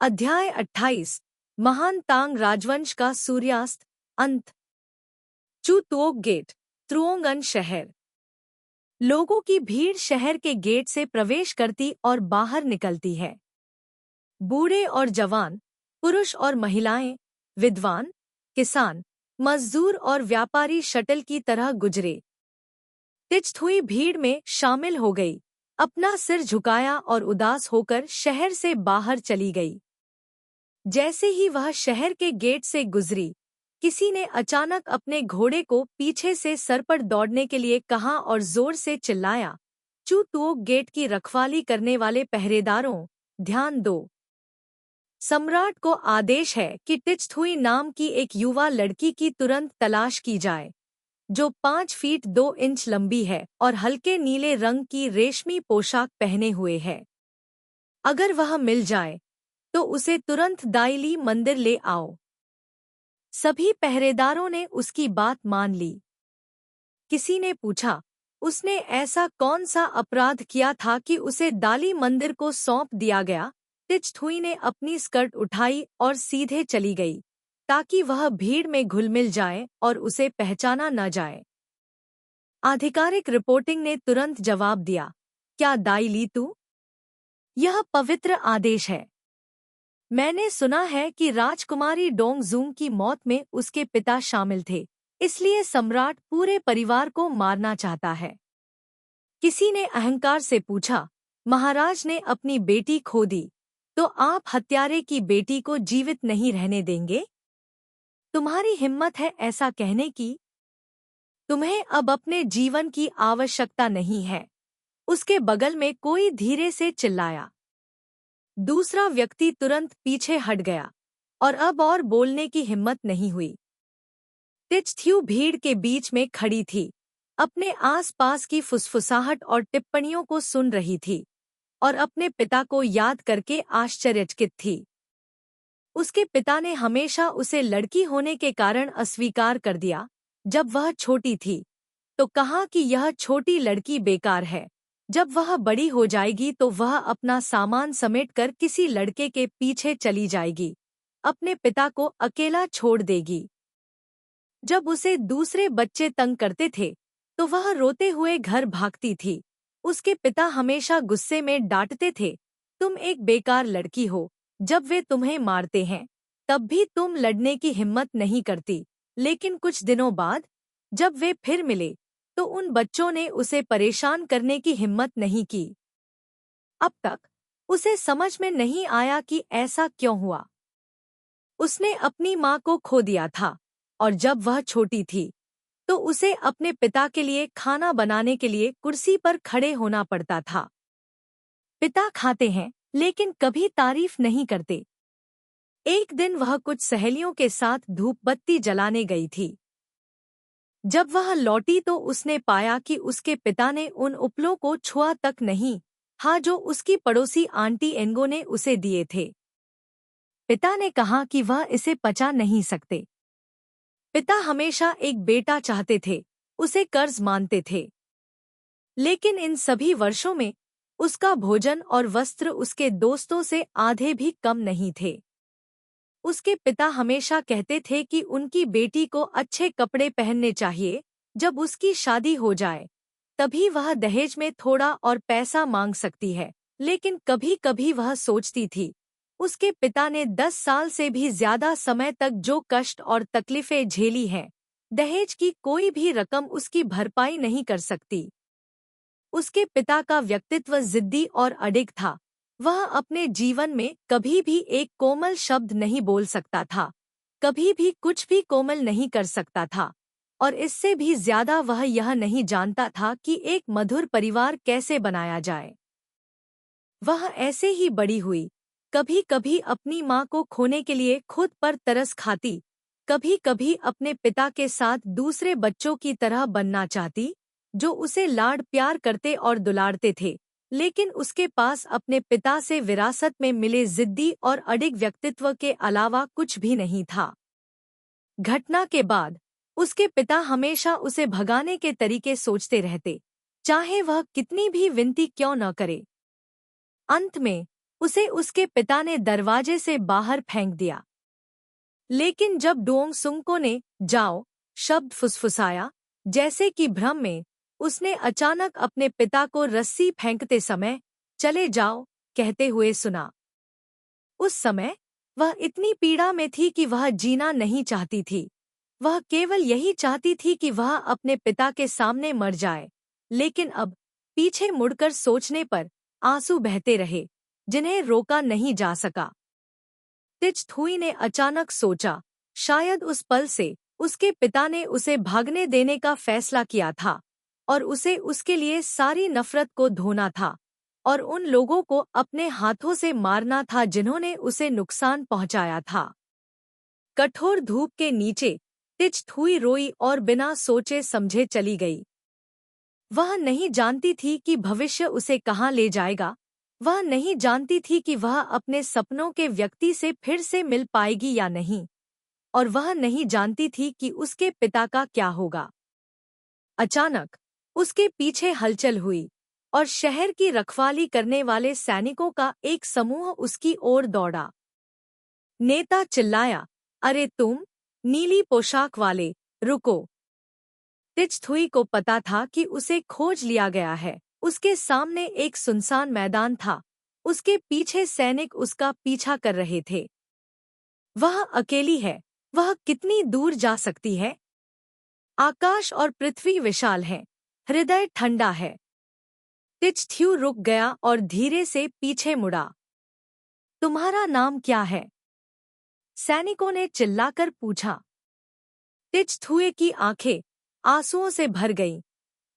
अध्याय 28 महान तांग राजवंश का सूर्यास्त अंत। चू तुओक गेट, त्रुओंगन शहर। लोगों की भीड़ शहर के गेट से प्रवेश करती और बाहर निकलती है। बूढ़े और जवान, पुरुष और महिलाएं, विद्वान, किसान, मजदूर और व्यापारी शटल की तरह गुजरे। तिचथुई भीड़ में शामिल हो गई, अपना सिर झुकाया और उदास होकर शहर से बाहर चली गई। जैसे ही वह शहर के गेट से गुजरी, किसी ने अचानक अपने घोड़े को पीछे से सर पर दौड़ने के लिए कहा और जोर से चिल्लाया, चू तुओक गेट की रखवाली करने वाले पहरेदारों, ध्यान दो। सम्राट को आदेश है कि तिचथुई नाम की एक युवा लड़की की तुरंत तलाश की जाए, जो 5 फीट 2 इंच लंबी है और हल्के नीले रंग की रेशमी पोशाक पहने हुए है। अगर वह मिल जाए तो उसे तुरंत दाइली मंदिर ले आओ। सभी पहरेदारों ने उसकी बात मान ली। किसी ने पूछा, उसने ऐसा कौन सा अपराध किया था कि उसे दाली मंदिर को सौंप दिया गया? तिचथुई ने अपनी स्कर्ट उठाई और सीधे चली गई, ताकि वह भीड़ में घुल-मिल जाए और उसे पहचाना न जाए। आधिकारिक रिपोर्टिंग ने तुरंत जवाब दिया, क्या दाइली तू? यह पवित्र आदेश है। मैंने सुना है कि राजकुमारी डोंगजूंग की मौत में उसके पिता शामिल थे, इसलिए सम्राट पूरे परिवार को मारना चाहता है। किसी ने अहंकार से पूछा, महाराज ने अपनी बेटी खो दी, तो आप हत्यारे की बेटी को जीवित नहीं रहने देंगे? तुम्हारी हिम्मत है ऐसा कहने की? तुम्हें अब अपने जीवन की आवश्यकता नहीं है। उसके बगल में कोई धीरे से चिल्लाया। दूसरा व्यक्ति तुरंत पीछे हट गया और अब और बोलने की हिम्मत नहीं हुई। तिचथ्यू भीड़ के बीच में खड़ी थी, अपने आसपास की फुसफुसाहट और टिप्पणियों को सुन रही थी और अपने पिता को याद करके आश्चर्यचकित थी। उसके पिता ने हमेशा उसे लड़की होने के कारण अस्वीकार कर दिया। जब वह छोटी थी तो कहा कि यह छोटी लड़की बेकार है। जब वह बड़ी हो जाएगी तो वह अपना सामान समेटकर किसी लड़के के पीछे चली जाएगी, अपने पिता को अकेला छोड़ देगी। जब उसे दूसरे बच्चे तंग करते थे तो वह रोते हुए घर भागती थी। उसके पिता हमेशा गुस्से में डांटते थे, तुम एक बेकार लड़की हो। जब वे तुम्हें मारते हैं तब भी तुम लड़ने की हिम्मत नहीं करती। लेकिन कुछ दिनों बाद जब वे फिर मिले तो उन बच्चों ने उसे परेशान करने की हिम्मत नहीं की। अब तक उसे समझ में नहीं आया कि ऐसा क्यों हुआ। उसने अपनी माँ को खो दिया था और जब वह छोटी थी तो उसे अपने पिता के लिए खाना बनाने के लिए कुर्सी पर खड़े होना पड़ता था। पिता खाते हैं लेकिन कभी तारीफ नहीं करते। एक दिन वह कुछ सहेलियों के साथ धूपबत्ती जलाने गई थी। जब वह लौटी तो उसने पाया कि उसके पिता ने उन उपलों को छुआ तक नहीं, हाँ, जो उसकी पड़ोसी आंटी एंगो ने उसे दिए थे। पिता ने कहा कि वह इसे पचा नहीं सकते। पिता हमेशा एक बेटा चाहते थे, उसे कर्ज मानते थे। लेकिन इन सभी वर्षों में उसका भोजन और वस्त्र उसके दोस्तों से आधे भी कम नहीं थे। उसके पिता हमेशा कहते थे कि उनकी बेटी को अच्छे कपड़े पहनने चाहिए। जब उसकी शादी हो जाए तभी वह दहेज में थोड़ा और पैसा मांग सकती है। लेकिन कभी कभी वह सोचती थी, उसके पिता ने 10 साल से भी ज्यादा समय तक जो कष्ट और तकलीफें झेली हैं, दहेज की कोई भी रकम उसकी भरपाई नहीं कर सकती। उसके पिता का व्यक्तित्व जिद्दी और अडिग था। वह अपने जीवन में कभी भी एक कोमल शब्द नहीं बोल सकता था, कभी भी कुछ भी कोमल नहीं कर सकता था, और इससे भी ज्यादा वह यह नहीं जानता था कि एक मधुर परिवार कैसे बनाया जाए। वह ऐसे ही बड़ी हुई, कभी कभी अपनी माँ को खोने के लिए खुद पर तरस खाती, कभी कभी अपने पिता के साथ दूसरे बच्चों की तरह बनना चाहती, जो उसे लाड प्यार करते और दुलारते थे। लेकिन उसके पास अपने पिता से विरासत में मिले जिद्दी और अडिग व्यक्तित्व के अलावा कुछ भी नहीं था। घटना के बाद उसके पिता हमेशा उसे भगाने के तरीके सोचते रहते, चाहे वह कितनी भी विनती क्यों न करे। अंत में उसे उसके पिता ने दरवाजे से बाहर फेंक दिया। लेकिन जब डोंग सुंगको ने जाओ शब्द फुसफुसाया, जैसे कि भ्रम में, उसने अचानक अपने पिता को रस्सी फेंकते समय चले जाओ कहते हुए सुना। उस समय वह इतनी पीड़ा में थी कि वह जीना नहीं चाहती थी। वह केवल यही चाहती थी कि वह अपने पिता के सामने मर जाए। लेकिन अब पीछे मुड़कर सोचने पर आंसू बहते रहे, जिन्हें रोका नहीं जा सका। तिच थुई ने अचानक सोचा, शायद उस पल से उसके पिता ने उसे भागने देने का फैसला किया था और उसे उसके लिए सारी नफरत को धोना था और उन लोगों को अपने हाथों से मारना था जिन्होंने उसे नुकसान पहुंचाया था। कठोर धूप के नीचे तिच थुई रोई और बिना सोचे समझे चली गई। वह नहीं जानती थी कि भविष्य उसे कहाँ ले जाएगा। वह नहीं जानती थी कि वह अपने सपनों के व्यक्ति से फिर से मिल पाएगी या नहीं, और वह नहीं जानती थी कि उसके पिता का क्या होगा। अचानक उसके पीछे हलचल हुई और शहर की रखवाली करने वाले सैनिकों का एक समूह उसकी ओर दौड़ा। नेता चिल्लाया, अरे तुम, नीली पोशाक वाले, रुको। तिच थुई को पता था कि उसे खोज लिया गया है। उसके सामने एक सुनसान मैदान था। उसके पीछे सैनिक उसका पीछा कर रहे थे। वह अकेली है। वह कितनी दूर जा सकती है? आकाश और पृथ्वी विशाल है। हृदय ठंडा है। तिच थ्यू रुक गया और धीरे से पीछे मुड़ा। तुम्हारा नाम क्या है? सैनिकों ने चिल्लाकर पूछा। तिच थुए की आंखें आंसुओं से भर गईं।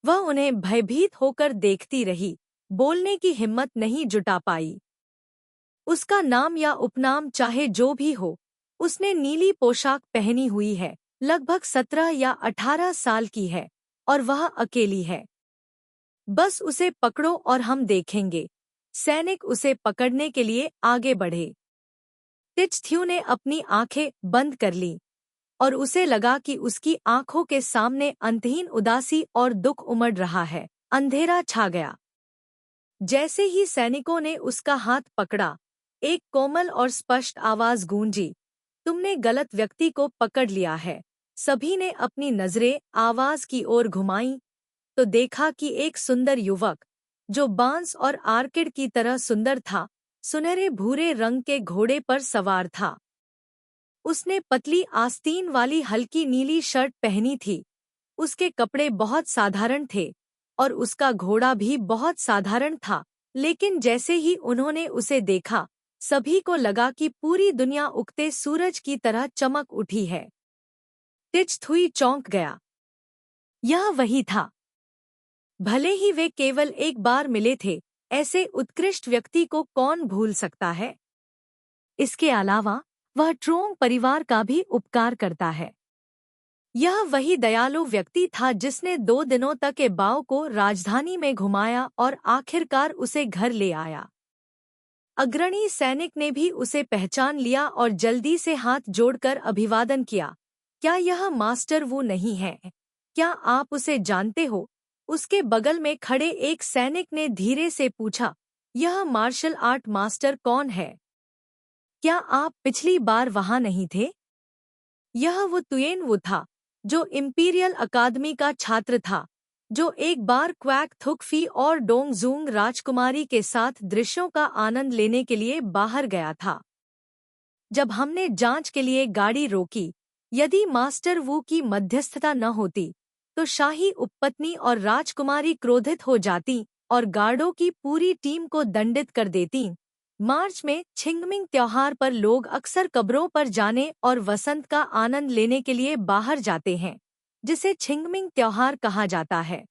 वह उन्हें भयभीत होकर देखती रही, बोलने की हिम्मत नहीं जुटा पाई। उसका नाम या उपनाम चाहे जो भी हो, उसने नीली पोशाक पहनी हुई है, लगभग 17 या 18 साल की है, और वह अकेली है। बस उसे पकड़ो और हम देखेंगे। सैनिक उसे पकड़ने के लिए आगे बढ़े। तिच थ्यू ने अपनी आंखें बंद कर लीं और उसे लगा कि उसकी आंखों के सामने अंतहीन उदासी और दुख उमड़ रहा है। अंधेरा छा गया। जैसे ही सैनिकों ने उसका हाथ पकड़ा, एक कोमल और स्पष्ट आवाज गूंजी, तुमने गलत व्यक्ति को पकड़ लिया है। सभी ने अपनी नजरें आवाज की ओर घुमाईं तो देखा कि एक सुंदर युवक, जो बांस और आर्किड की तरह सुंदर था, सुनहरे भूरे रंग के घोड़े पर सवार था। उसने पतली आस्तीन वाली हल्की नीली शर्ट पहनी थी। उसके कपड़े बहुत साधारण थे और उसका घोड़ा भी बहुत साधारण था, लेकिन जैसे ही उन्होंने उसे देखा, सभी को लगा कि पूरी दुनिया उगते सूरज की तरह चमक उठी है। तिच थुई चौंक गया। यह वही था। भले ही वे केवल एक बार मिले थे, ऐसे उत्कृष्ट व्यक्ति को कौन भूल सकता है? इसके अलावा वह ट्रोंग परिवार का भी उपकार करता है। यह वही दयालु व्यक्ति था जिसने 2 दिनों तक एबाओ को राजधानी में घुमाया और आखिरकार उसे घर ले आया। अग्रणी सैनिक ने भी उसे पहचान लिया और जल्दी से हाथ जोड़कर अभिवादन किया। क्या यह मास्टर वू नहीं है? क्या आप उसे जानते हो? उसके बगल में खड़े एक सैनिक ने धीरे से पूछा, यह मार्शल आर्ट मास्टर कौन है? क्या आप पिछली बार वहां नहीं थे? यह वो तुयेन वू था, जो इंपीरियल अकादमी का छात्र था, जो एक बार क्वैक थुकफी और डोंगजूंग राजकुमारी के साथ दृश्यों का आनंद लेने के लिए बाहर गया था। जब हमने जांच के लिए गाड़ी रोकी, यदि मास्टर वू की मध्यस्थता न होती, तो शाही उपपत्नी और राजकुमारी क्रोधित हो जाती और गार्डों की पूरी टीम को दंडित कर देती। मार्च में छिंगमिंग त्योहार पर लोग अक्सर कब्रों पर जाने और वसंत का आनंद लेने के लिए बाहर जाते हैं, जिसे छिंगमिंग त्योहार कहा जाता है।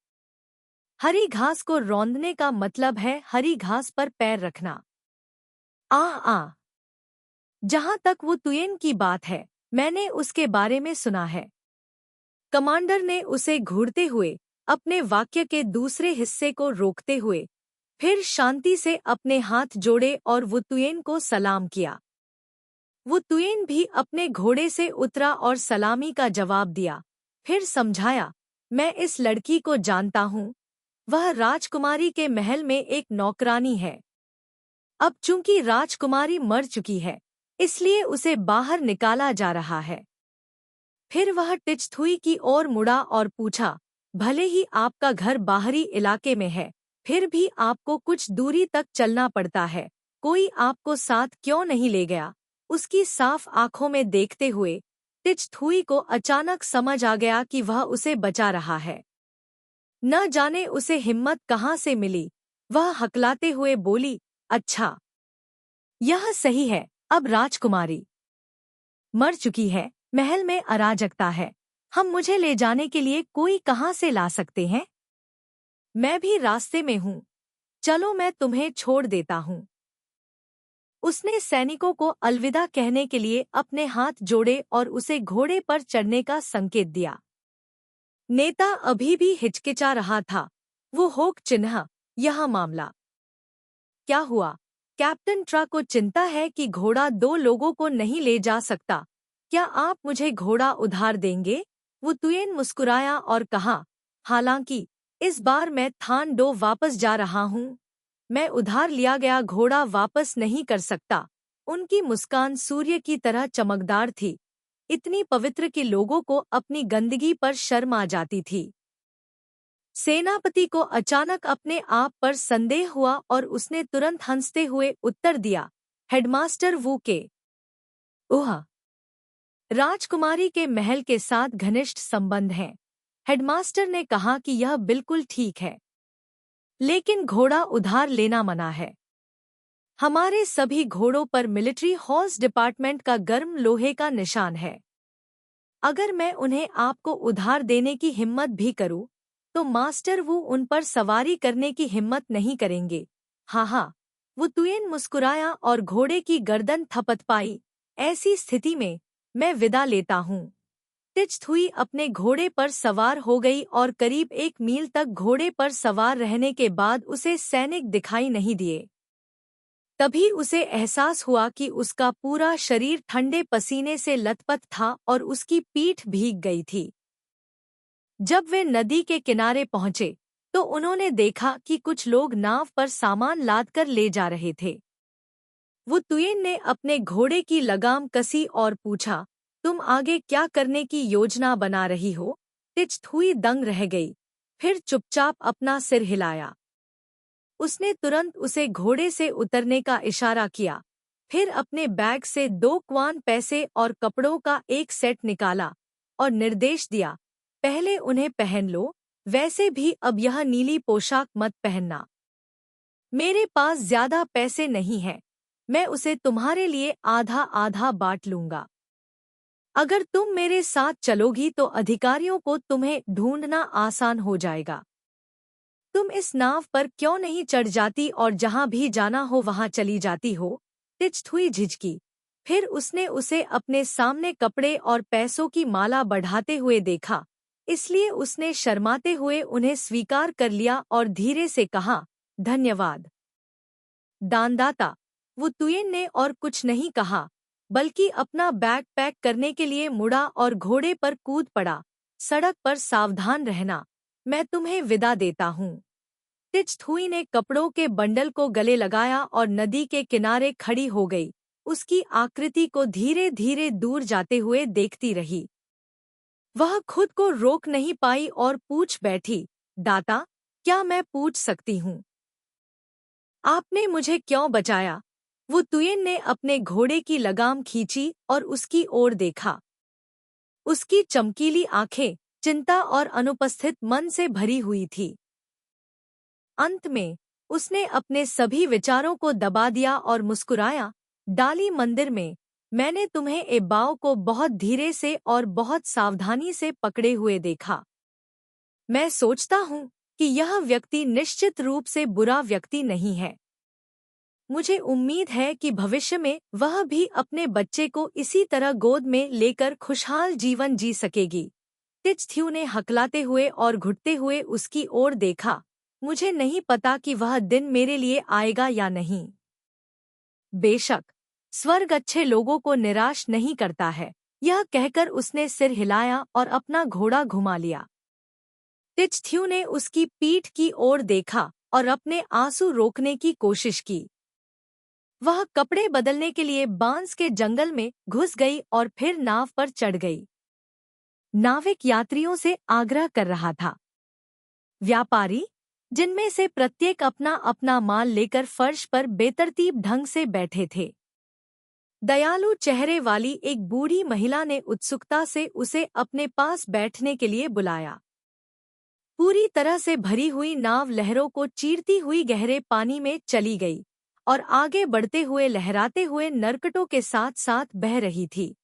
हरी घास को रौंदने का मतलब है हरी घास पर पैर रखना। आ जहां तक वो तुयेन की बात है, मैंने उसके बारे में सुना है। कमांडर ने उसे घूरते हुए, अपने वाक्य के दूसरे हिस्से को रोकते हुए, फिर शांति से अपने हाथ जोड़े और वुतुयेन को सलाम किया। वुतुयेन भी अपने घोड़े से उतरा और सलामी का जवाब दिया। फिर समझाया, मैं इस लड़की को जानता हूँ। वह राजकुमारी के महल में एक नौकरानी है। अब चूंकि राजकुमारी मर चुकी है, इसलिए उसे बाहर निकाला जा रहा है। फिर वह टिचथुई की ओर मुड़ा और पूछा, भले ही आपका घर बाहरी इलाके में है, फिर भी आपको कुछ दूरी तक चलना पड़ता है। कोई आपको साथ क्यों नहीं ले गया? उसकी साफ आंखों में देखते हुए टिचथुई को अचानक समझ आ गया कि वह उसे बचा रहा है। न जाने उसे हिम्मत कहाँ से मिली। वह हकलाते हुए बोली, अच्छा, यह सही है। अब राजकुमारी मर चुकी है, महल में अराजकता है, हम मुझे ले जाने के लिए कोई कहाँ से ला सकते हैं? मैं भी रास्ते में हूँ, चलो मैं तुम्हें छोड़ देता हूँ। उसने सैनिकों को अलविदा कहने के लिए अपने हाथ जोड़े और उसे घोड़े पर चढ़ने का संकेत दिया। नेता अभी भी हिचकिचा रहा था। वो होक चिन्हा, यह मामला क्या हुआ? कैप्टन ट्रा को चिंता है कि घोड़ा 2 लोगों को नहीं ले जा सकता। क्या आप मुझे घोड़ा उधार देंगे? वो तुयेन मुस्कुराया और कहा, हालांकि इस बार मैं थान डो वापस जा रहा हूँ। मैं उधार लिया गया घोड़ा वापस नहीं कर सकता। उनकी मुस्कान सूर्य की तरह चमकदार थी, इतनी पवित्र कि लोगों को अपनी गंदगी पर शर्म आ जाती थी। सेनापति को अचानक अपने आप पर संदेह हुआ और उसने तुरंत हंसते हुए उत्तर दिया, हेडमास्टर वू के। ओह! राजकुमारी के महल के साथ घनिष्ठ संबंध हैं। हेडमास्टर ने कहा कि यह बिल्कुल ठीक है, लेकिन घोड़ा उधार लेना मना है। हमारे सभी घोड़ों पर मिलिट्री हॉर्स डिपार्टमेंट का गर्म लोहे का निशान है। अगर मैं उन्हें आपको उधार देने की हिम्मत भी करूं, तो मास्टर वो उन पर सवारी करने की हिम्मत नहीं करेंगे। हाँ हाँ, वो तुयेन मुस्कुराया और घोड़े की गर्दन थपथपाई। ऐसी स्थिति में मैं विदा लेता हूँ। टिचथुई अपने घोड़े पर सवार हो गई और करीब 1 मील तक घोड़े पर सवार रहने के बाद उसे सैनिक दिखाई नहीं दिए। तभी उसे एहसास हुआ कि उसका पूरा शरीर ठंडे पसीने से लथपथ था और उसकी पीठ भीग गई थी। जब वे नदी के किनारे पहुंचे, तो उन्होंने देखा कि कुछ लोग नाव पर सामान लादकर ले जा रहे थे। वो तुयेन ने अपने घोड़े की लगाम कसी और पूछा, तुम आगे क्या करने की योजना बना रही हो? टिचथुई दंग रह गई, फिर चुपचाप अपना सिर हिलाया। उसने तुरंत उसे घोड़े से उतरने का इशारा किया, फिर अपने बैग से 2 क्वान पैसे और कपड़ों का एक सेट निकाला और निर्देश दिया, पहले उन्हें पहन लो, वैसे भी अब यह नीली पोशाक मत पहनना। मेरे पास ज्यादा पैसे नहीं हैं, मैं उसे तुम्हारे लिए आधा आधा बांट लूंगा। अगर तुम मेरे साथ चलोगी तो अधिकारियों को तुम्हें ढूंढना आसान हो जाएगा। तुम इस नाव पर क्यों नहीं चढ़ जाती और जहां भी जाना हो वहां चली जाती हो? टिचथुई झिझकी। फिर उसने उसे अपने सामने कपड़े और पैसों की माला बढ़ाते हुए देखा, इसलिए उसने शर्माते हुए उन्हें स्वीकार कर लिया और धीरे से कहा, धन्यवाद दानदाता। वो तुयेन ने और कुछ नहीं कहा, बल्कि अपना बैग पैक करने के लिए मुड़ा और घोड़े पर कूद पड़ा। सड़क पर सावधान रहना, मैं तुम्हें विदा देता हूँ। टिचथुई ने कपड़ों के बंडल को गले लगाया और नदी के किनारे खड़ी हो गई, उसकी आकृति को धीरे धीरे दूर जाते हुए देखती रही। वह खुद को रोक नहीं पाई और पूछ बैठी, दाता, क्या मैं पूछ सकती हूँ, आपने मुझे क्यों बचाया? वो तुयेन ने अपने घोड़े की लगाम खींची और उसकी ओर देखा। उसकी चमकीली आंखें चिंता और अनुपस्थित मन से भरी हुई थी। अंत में उसने अपने सभी विचारों को दबा दिया और मुस्कुराया, डाली मंदिर में मैंने तुम्हें एबाओ को बहुत धीरे से और बहुत सावधानी से पकड़े हुए देखा। मैं सोचता हूँ कि यह व्यक्ति निश्चित रूप से बुरा व्यक्ति नहीं है। मुझे उम्मीद है कि भविष्य में वह भी अपने बच्चे को इसी तरह गोद में लेकर खुशहाल जीवन जी सकेगी। टिचथ्यू ने हकलाते हुए और घुटते हुए उसकी ओर देखा, मुझे नहीं पता कि वह दिन मेरे लिए आएगा या नहीं। बेशक, स्वर्ग अच्छे लोगों को निराश नहीं करता है। यह कहकर उसने सिर हिलाया और अपना घोड़ा घुमा लिया। टिचथ्यू ने उसकी पीठ की ओर देखा और अपने आंसू रोकने की कोशिश की। वह कपड़े बदलने के लिए बांस के जंगल में घुस गई और फिर नाव पर चढ़ गई। नाविक यात्रियों से आग्रह कर रहा था। व्यापारी, जिनमें से प्रत्येक अपना अपना माल लेकर फर्श पर बेतरतीब ढंग से बैठे थे। दयालु चेहरे वाली एक बूढ़ी महिला ने उत्सुकता से उसे अपने पास बैठने के लिए बुलाया। पूरी तरह से भरी हुई नाव लहरों को चीरती हुई गहरे पानी में चली गई और आगे बढ़ते हुए लहराते हुए नरकटों के साथ साथ बह रही थी।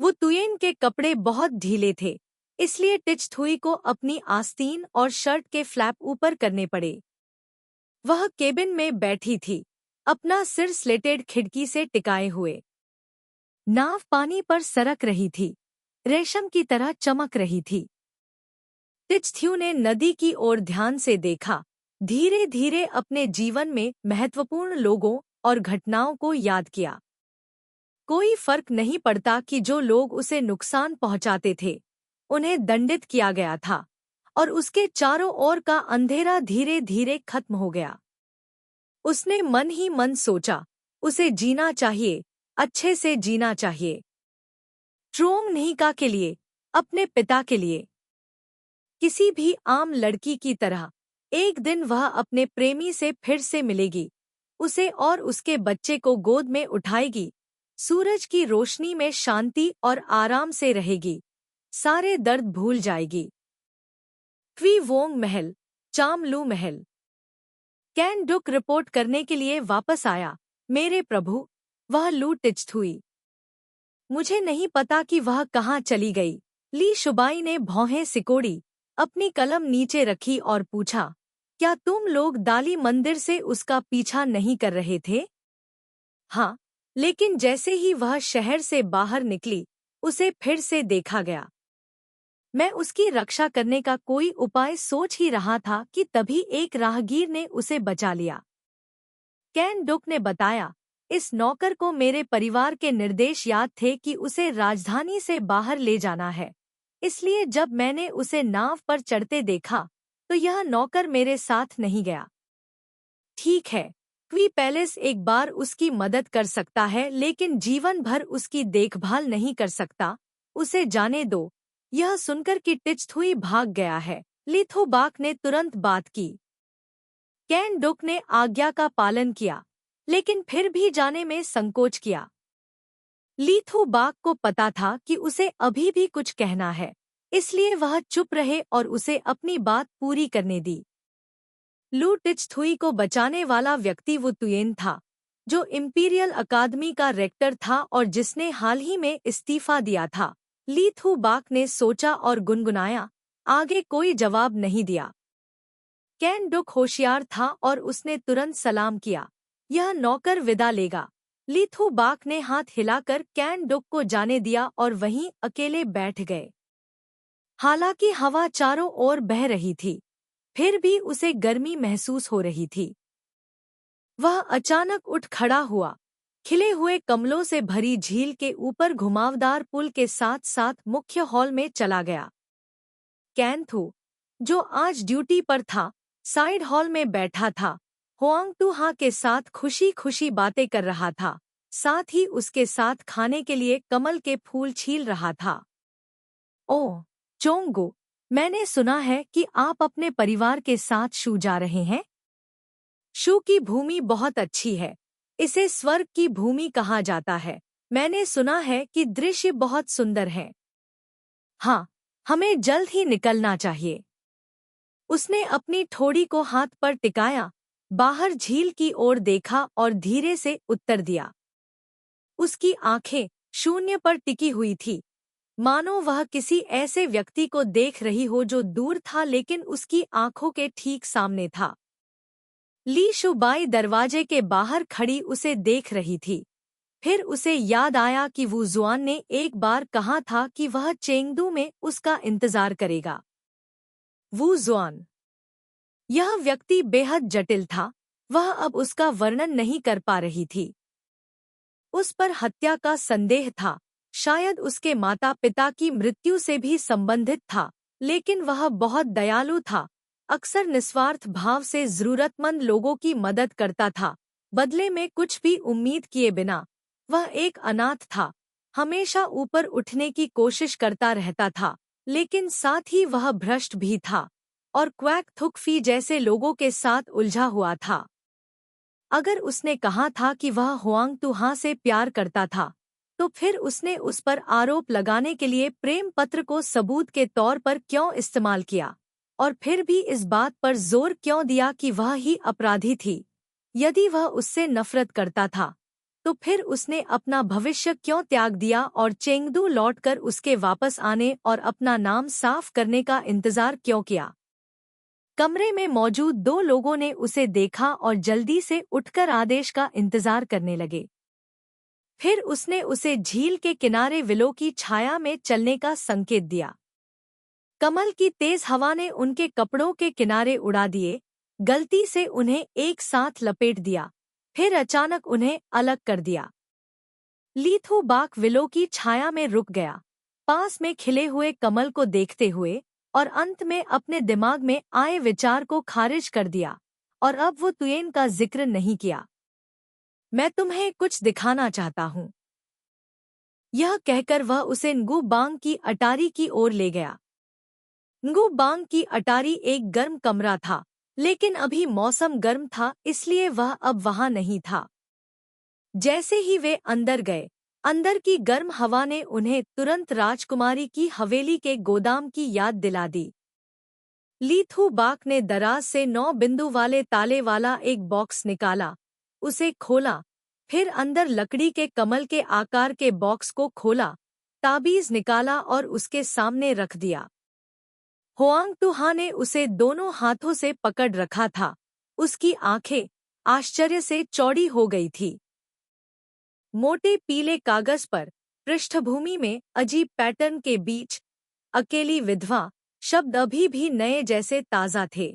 वो तुयेन के कपड़े बहुत ढीले थे, इसलिए टिचथुई को अपनी आस्तीन और शर्ट के फ्लैप ऊपर करने पड़े। वह केबिन में बैठी थी, अपना सिर स्लेटेड खिड़की से टिकाए हुए। नाव पानी पर सरक रही थी, रेशम की तरह चमक रही थी। टिचथ्यू ने नदी की ओर ध्यान से देखा, धीरे धीरे अपने जीवन में महत्वपूर्ण लोगों और घटनाओं को याद किया। कोई फर्क नहीं पड़ता कि जो लोग उसे नुकसान पहुंचाते थे, उन्हें दंडित किया गया था और उसके चारों ओर का अंधेरा धीरे धीरे खत्म हो गया। उसने मन ही मन सोचा, उसे जीना चाहिए, अच्छे से जीना चाहिए। ट्रोंग निहिका के लिए, अपने पिता के लिए। किसी भी आम लड़की की तरह एक दिन वह अपने प्रेमी से फिर से मिलेगी, उसे और उसके बच्चे को गोद में उठाएगी, सूरज की रोशनी में शांति और आराम से रहेगी, सारे दर्द भूल जाएगी। क्वी Wong Mahal, चामलू Mahal. Can duke report करने के लिए वापस आया। मेरे प्रभु, वह लू टिचथुई। मुझे नहीं पता कि वह कहाँ चली गई। ली शुबाई ने भौहें सिकोड़ी, अपनी कलम नीचे रखी और पूछा, क्या तुम लोग दाली मंदिर से उसका पीछा नहीं कर रहे थे? हाँ, लेकिन जैसे ही वह शहर से बाहर निकली, उसे फिर से देखा गया। मैं उसकी रक्षा करने का कोई उपाय सोच ही रहा था कि तभी एक राहगीर ने उसे बचा लिया। कैन डुक ने बताया, इस नौकर को मेरे परिवार के निर्देश याद थे कि उसे राजधानी से बाहर ले जाना है, इसलिए जब मैंने उसे नाव पर चढ़ते देखा तो यह नौकर मेरे साथ नहीं गया। ठीक है, क्वी पैलेस एक बार उसकी मदद कर सकता है, लेकिन जीवन भर उसकी देखभाल नहीं कर सकता। उसे जाने दो। यह सुनकर कि टिचथुई भाग गया है, लिथुबाक ने तुरंत बात की। कैन डुक ने आज्ञा का पालन किया, लेकिन फिर भी जाने में संकोच किया। लिथुबाक को पता था कि उसे अभी भी कुछ कहना है, इसलिए वह चुप रहे और उसे अपनी बात पूरी करने दी। लू टिचथुई को बचाने वाला व्यक्ति वो तुयेन था, जो इंपीरियल अकादमी का रेक्टर था और जिसने हाल ही में इस्तीफा दिया था। लिथुबाक ने सोचा और गुनगुनाया, आगे कोई जवाब नहीं दिया। कैन डुक होशियार था और उसने तुरंत सलाम किया। यह नौकर विदा लेगा। लिथुबाक ने हाथ हिलाकर कैन डुक को जाने दिया और वहीं अकेले बैठ गए। हालांकि हवा चारों ओर बह रही थी, फिर भी उसे गर्मी महसूस हो रही थी। वह अचानक उठ खड़ा हुआ, खिले हुए कमलों से भरी झील के ऊपर घुमावदार पुल के साथ साथ मुख्य हॉल में चला गया। कैन थू, जो आज ड्यूटी पर था, साइड हॉल में बैठा था, होआंग टूहा के साथ खुशी खुशी बातें कर रहा था, साथ ही उसके साथ खाने के लिए कमल के फूल छील रहा था। ओह चोंगू, मैंने सुना है कि आप अपने परिवार के साथ शू जा रहे हैं। शू की भूमि बहुत अच्छी है, इसे स्वर्ग की भूमि कहा जाता है। मैंने सुना है कि दृश्य बहुत सुंदर है। हाँ, हमें जल्द ही निकलना चाहिए। उसने अपनी ठोड़ी को हाथ पर टिकाया, बाहर झील की ओर देखा और धीरे से उत्तर दिया। उसकी आंखें शून्य पर टिकी हुई थी, मानो वह किसी ऐसे व्यक्ति को देख रही हो जो दूर था लेकिन उसकी आंखों के ठीक सामने था। ली शुबाई दरवाजे के बाहर खड़ी उसे देख रही थी। फिर उसे याद आया कि वू जुआन ने एक बार कहा था कि वह चेंगदू में उसका इंतजार करेगा। वू जुआन, यह व्यक्ति बेहद जटिल था, वह अब उसका वर्णन नहीं कर पा रही थी। उस पर हत्या का संदेह था, शायद उसके माता पिता की मृत्यु से भी संबंधित था, लेकिन वह बहुत दयालु था, अक्सर निस्वार्थ भाव से जरूरतमंद लोगों की मदद करता था, बदले में कुछ भी उम्मीद किए बिना। वह एक अनाथ था, हमेशा ऊपर उठने की कोशिश करता रहता था, लेकिन साथ ही वह भ्रष्ट भी था और क्वैक थुकफी जैसे लोगों के साथ उलझा हुआ था। अगर उसने कहा था कि वह हुआंग तुहा से प्यार करता था, तो फिर उसने उस पर आरोप लगाने के लिए प्रेम पत्र को सबूत के तौर पर क्यों इस्तेमाल किया, और फिर भी इस बात पर जोर क्यों दिया कि वह ही अपराधी थी। यदि वह उससे नफरत करता था, तो फिर उसने अपना भविष्य क्यों त्याग दिया और चेंगदू लौटकर उसके वापस आने और अपना नाम साफ करने का इंतजार क्यों किया। कमरे में मौजूद दो लोगों ने उसे देखा और जल्दी से उठकर आदेश का इंतजार करने लगे। फिर उसने उसे झील के किनारे विलो की छाया में चलने का संकेत दिया। कमल की तेज हवा ने उनके कपड़ों के किनारे उड़ा दिए, गलती से उन्हें एक साथ लपेट दिया, फिर अचानक उन्हें अलग कर दिया। लीथू बाक विलो की छाया में रुक गया, पास में खिले हुए कमल को देखते हुए, और अंत में अपने दिमाग में आए विचार को खारिज कर दिया, और अब वो तुयेन का जिक्र नहीं किया। मैं तुम्हें कुछ दिखाना चाहता हूँ। यह कहकर वह उसे नगू बांग की अटारी की ओर ले गया। नगू बांग की अटारी एक गर्म कमरा था, लेकिन अभी मौसम गर्म था, इसलिए वह अब वहां नहीं था। जैसे ही वे अंदर गए, अंदर की गर्म हवा ने उन्हें तुरंत राजकुमारी की हवेली के गोदाम की याद दिला दी। लीथू बाक ने दराज से 9 बिंदु वाले ताले वाला एक बॉक्स निकाला, उसे खोला, फिर अंदर लकड़ी के कमल के आकार के बॉक्स को खोला, ताबीज निकाला और उसके सामने रख दिया। हुआंग तुहा ने उसे दोनों हाथों से पकड़ रखा था, उसकी आंखें आश्चर्य से चौड़ी हो गई थी। मोटे पीले कागज पर पृष्ठभूमि में अजीब पैटर्न के बीच अकेली विधवा शब्द अभी भी नए जैसे ताज़ा थे।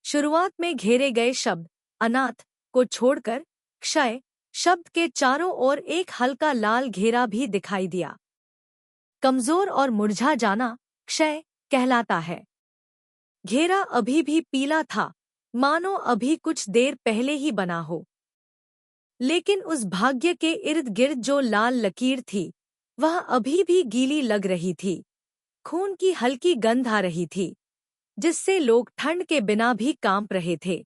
शुरुआत में घेरे गए शब्द अनाथ को छोड़कर क्षय शब्द के चारों ओर एक हल्का लाल घेरा भी दिखाई दिया। कमजोर और मुरझा जाना क्षय कहलाता है। घेरा अभी भी पीला था, मानो अभी कुछ देर पहले ही बना हो। लेकिन उस भाग्य के इर्द गिर्द जो लाल लकीर थी, वह अभी भी गीली लग रही थी। खून की हल्की गंध आ रही थी, जिससे लोग ठंड के बिना भी कांप रहे थे।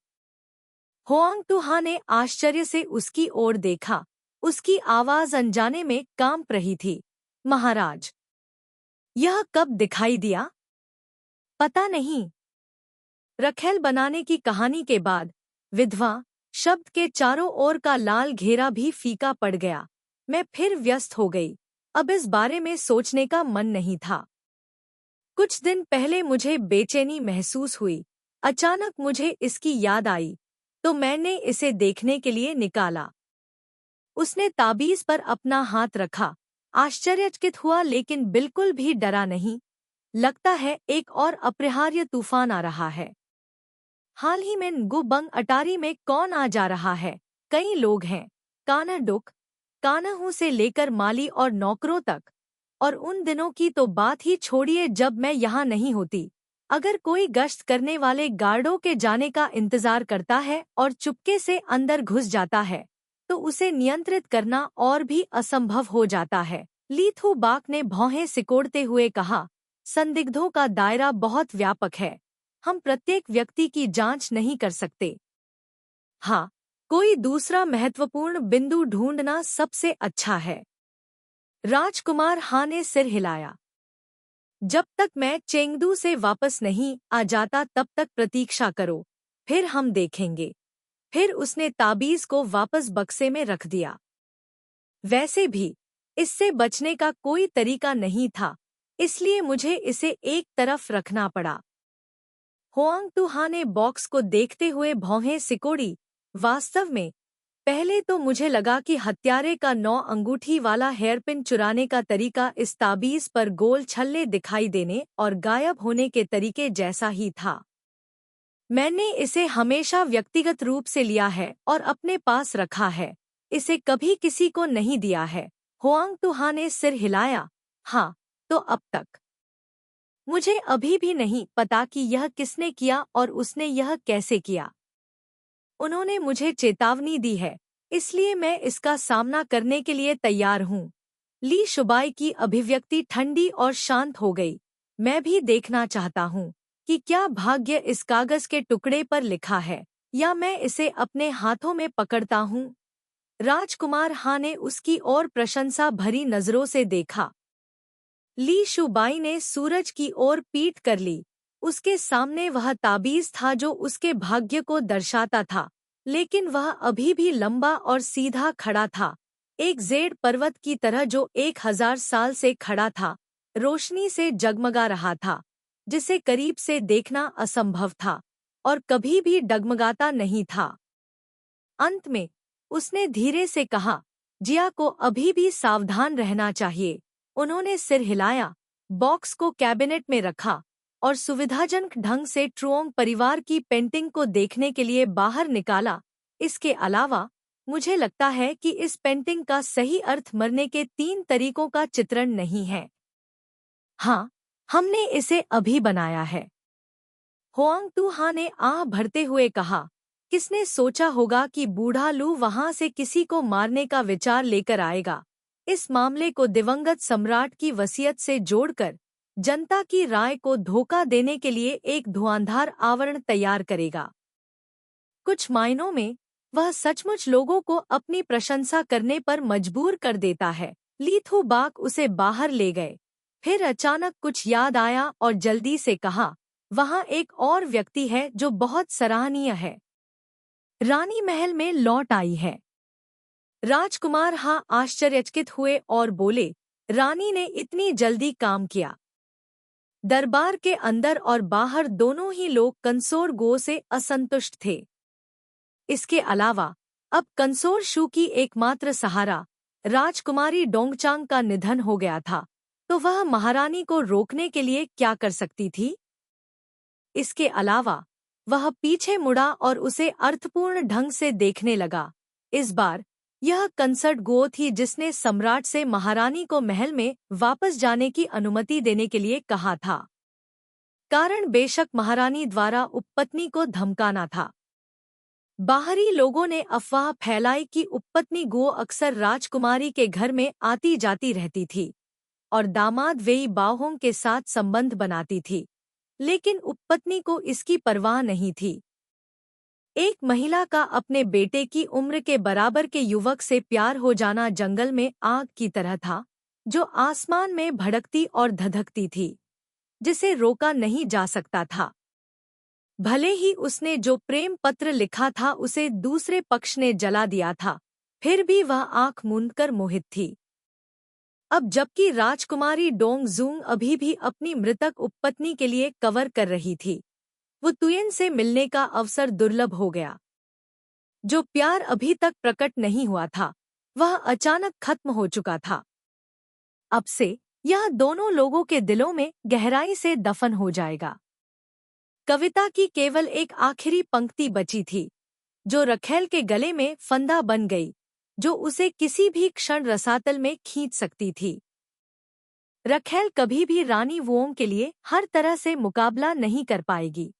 हुआंग तुहा ने आश्चर्य से उसकी ओर देखा, उसकी आवाज अनजाने में कांप रही थी। महाराज, यह कब दिखाई दिया? पता नहीं। रखेल बनाने की कहानी के बाद विधवा शब्द के चारों ओर का लाल घेरा भी फीका पड़ गया। मैं फिर व्यस्त हो गई, अब इस बारे में सोचने का मन नहीं था। कुछ दिन पहले मुझे बेचैनी महसूस हुई, अचानक मुझे इसकी याद आई, तो मैंने इसे देखने के लिए निकाला। उसने ताबीज पर अपना हाथ रखा, आश्चर्यचकित हुआ लेकिन बिल्कुल भी डरा नहीं। लगता है एक और अपरिहार्य तूफान आ रहा है। हाल ही में नगू बंग अटारी में कौन आ जा रहा है? कई लोग हैं, कानाडुक, कानाहू से लेकर माली और नौकरों तक। और उन दिनों की तो बात ही छोड़िए जब मैं यहाँ नहीं होती। अगर कोई गश्त करने वाले गार्डों के जाने का इंतजार करता है और चुपके से अंदर घुस जाता है, तो उसे नियंत्रित करना और भी असंभव हो जाता है। लीथू बाक ने भौहें सिकोड़ते हुए कहा, संदिग्धों का दायरा बहुत व्यापक है, हम प्रत्येक व्यक्ति की जांच नहीं कर सकते। हाँ, कोई दूसरा महत्वपूर्ण बिंदु ढूंढना सबसे अच्छा है। राजकुमार हा ने सिर हिलाया। जब तक मैं चेंगदू से वापस नहीं आ जाता तब तक प्रतीक्षा करो, फिर हम देखेंगे। फिर उसने ताबीज को वापस बक्से में रख दिया। वैसे भी इससे बचने का कोई तरीका नहीं था, इसलिए मुझे इसे एक तरफ रखना पड़ा। हुआंग तुहा ने बॉक्स को देखते हुए भौहें सिकोड़ी। वास्तव में पहले तो मुझे लगा कि हत्यारे का 9 अंगूठी वाला हेयरपिन चुराने का तरीका इस ताबीज पर गोल छल्ले दिखाई देने और गायब होने के तरीके जैसा ही था। मैंने इसे हमेशा व्यक्तिगत रूप से लिया है और अपने पास रखा है, इसे कभी किसी को नहीं दिया है। हुआंग तुहा ने सिर हिलाया। हाँ, तो अब तक मुझे अभी भी नहीं पता कि यह किसने किया और उसने यह कैसे किया। उन्होंने मुझे चेतावनी दी है, इसलिए मैं इसका सामना करने के लिए तैयार हूँ। ली शुबाई की अभिव्यक्ति ठंडी और शांत हो गई। मैं भी देखना चाहता हूँ कि क्या भाग्य इस कागज के टुकड़े पर लिखा है या मैं इसे अपने हाथों में पकड़ता हूँ। राजकुमार हा ने उसकी ओर प्रशंसा भरी नजरों से देखा। ली शुबाई ने सूरज की ओर पीठ कर ली। उसके सामने वह ताबीज था जो उसके भाग्य को दर्शाता था, लेकिन वह अभी भी लंबा और सीधा खड़ा था, एक जेड पर्वत की तरह जो 1000 साल से खड़ा था, रोशनी से जगमगा रहा था, जिसे करीब से देखना असंभव था और कभी भी डगमगाता नहीं था। अंत में उसने धीरे से कहा, जिया को अभी भी सावधान रहना चाहिए। उन्होंने सिर हिलाया, बॉक्स को कैबिनेट में रखा और सुविधाजनक ढंग से ट्रुओंग परिवार की पेंटिंग को देखने के लिए बाहर निकाला। इसके अलावा मुझे लगता है कि इस पेंटिंग का सही अर्थ मरने के 3 तरीकों का चित्रण नहीं है। हाँ, हमने इसे अभी बनाया है। होआंग तू हा ने आह भरते हुए कहा, किसने सोचा होगा कि बूढ़ा लू वहां से किसी को मारने का विचार लेकर आएगा। इस मामले को दिवंगत सम्राट की वसीयत से जोड़कर जनता की राय को धोखा देने के लिए एक धुआंधार आवरण तैयार करेगा। कुछ मायनों में वह सचमुच लोगों को अपनी प्रशंसा करने पर मजबूर कर देता है। ली थू बाक उसे बाहर ले गए। फिर अचानक कुछ याद आया और जल्दी से कहा, वहाँ एक और व्यक्ति है जो बहुत सराहनीय है। रानी महल में लौट आई है। राजकुमार हाँ आश्चर्यचकित हुए और बोले, रानी ने इतनी जल्दी काम किया। दरबार के अंदर और बाहर दोनों ही लोग कंसोर गो से असंतुष्ट थे। इसके अलावा अब कंसोर शू की एकमात्र सहारा राजकुमारी डोंगचांग का निधन हो गया था, तो वह महारानी को रोकने के लिए क्या कर सकती थी। इसके अलावा वह पीछे मुड़ा और उसे अर्थपूर्ण ढंग से देखने लगा। इस बार यह कंसर्ट गो थी जिसने सम्राट से महारानी को महल में वापस जाने की अनुमति देने के लिए कहा था। कारण बेशक महारानी द्वारा उपपत्नी को धमकाना था। बाहरी लोगों ने अफवाह फैलाई कि उपपत्नी गो अक्सर राजकुमारी के घर में आती जाती रहती थी और दामाद वेई बाहों के साथ संबंध बनाती थी, लेकिन उपपत्नी को इसकी परवाह नहीं थी। एक महिला का अपने बेटे की उम्र के बराबर के युवक से प्यार हो जाना जंगल में आग की तरह था, जो आसमान में भड़कती और धधकती थी, जिसे रोका नहीं जा सकता था। भले ही उसने जो प्रेम पत्र लिखा था उसे दूसरे पक्ष ने जला दिया था, फिर भी वह आंख मूंदकर मोहित थी। अब जबकि राजकुमारी डोंग जूंग अभी भी अपनी मृतक उपपत्नी के लिए कवर कर रही थी, वो तुयन से मिलने का अवसर दुर्लभ हो गया। जो प्यार अभी तक प्रकट नहीं हुआ था, वह अचानक खत्म हो चुका था। अब से यह दोनों लोगों के दिलों में गहराई से दफन हो जाएगा। कविता की केवल एक आखिरी पंक्ति बची थी, जो रखेल के गले में फंदा बन गई, जो उसे किसी भी क्षण रसातल में खींच सकती थी। रखेल कभी भी रानी वुओंग के लिए हर तरह से मुकाबला नहीं कर पाएगी।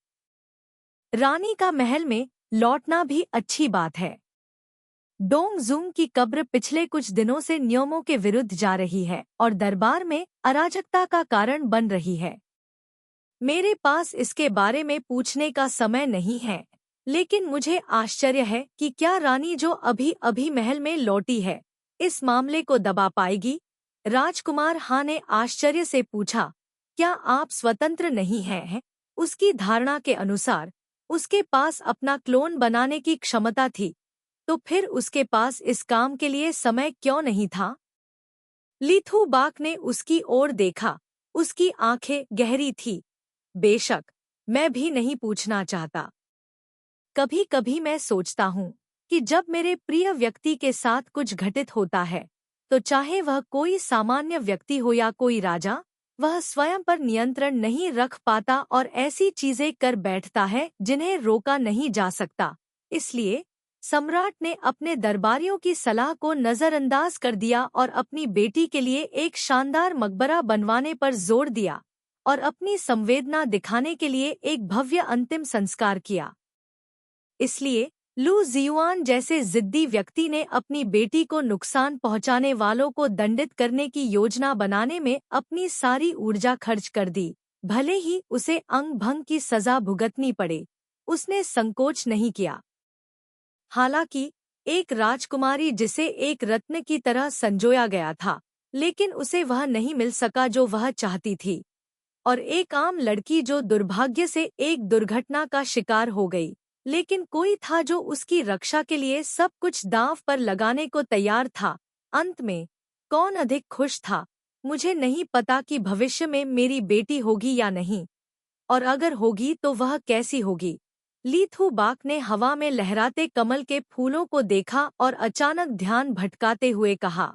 रानी का महल में लौटना भी अच्छी बात है। डोंग जूंग की कब्र पिछले कुछ दिनों से नियमों के विरुद्ध जा रही है और दरबार में अराजकता का कारण बन रही है। मेरे पास इसके बारे में पूछने का समय नहीं है, लेकिन मुझे आश्चर्य है कि क्या रानी जो अभी अभी महल में लौटी है, इस मामले को दबा पाएगी। राजकुमार हा ने आश्चर्य से पूछा, क्या आप स्वतंत्र नहीं हैं? उसकी धारणा के अनुसार उसके पास अपना क्लोन बनाने की क्षमता थी, तो फिर उसके पास इस काम के लिए समय क्यों नहीं था। ली थू बाक ने उसकी ओर देखा, उसकी आंखें गहरी थी। बेशक मैं भी नहीं पूछना चाहता। कभी कभी मैं सोचता हूँ कि जब मेरे प्रिय व्यक्ति के साथ कुछ घटित होता है, तो चाहे वह कोई सामान्य व्यक्ति हो या कोई राजा, वह स्वयं पर नियंत्रण नहीं रख पाता और ऐसी चीजें कर बैठता है जिन्हें रोका नहीं जा सकता। इसलिए सम्राट ने अपने दरबारियों की सलाह को नजरअंदाज कर दिया और अपनी बेटी के लिए एक शानदार मकबरा बनवाने पर जोर दिया और अपनी संवेदना दिखाने के लिए एक भव्य अंतिम संस्कार किया। इसलिए लू जियुआन जैसे जिद्दी व्यक्ति ने अपनी बेटी को नुकसान पहुंचाने वालों को दंडित करने की योजना बनाने में अपनी सारी ऊर्जा खर्च कर दी। भले ही उसे अंग भंग की सजा भुगतनी पड़े, उसने संकोच नहीं किया। हालांकि एक राजकुमारी जिसे एक रत्न की तरह संजोया गया था, लेकिन उसे वह नहीं मिल सका जो वह चाहती थी, और एक आम लड़की जो दुर्भाग्य से एक दुर्घटना का शिकार हो गई, लेकिन कोई था जो उसकी रक्षा के लिए सब कुछ दांव पर लगाने को तैयार था। अंत में कौन अधिक खुश था? मुझे नहीं पता कि भविष्य में मेरी बेटी होगी या नहीं, और अगर होगी तो वह कैसी होगी। ली थू बाक ने हवा में लहराते कमल के फूलों को देखा और अचानक ध्यान भटकाते हुए कहा।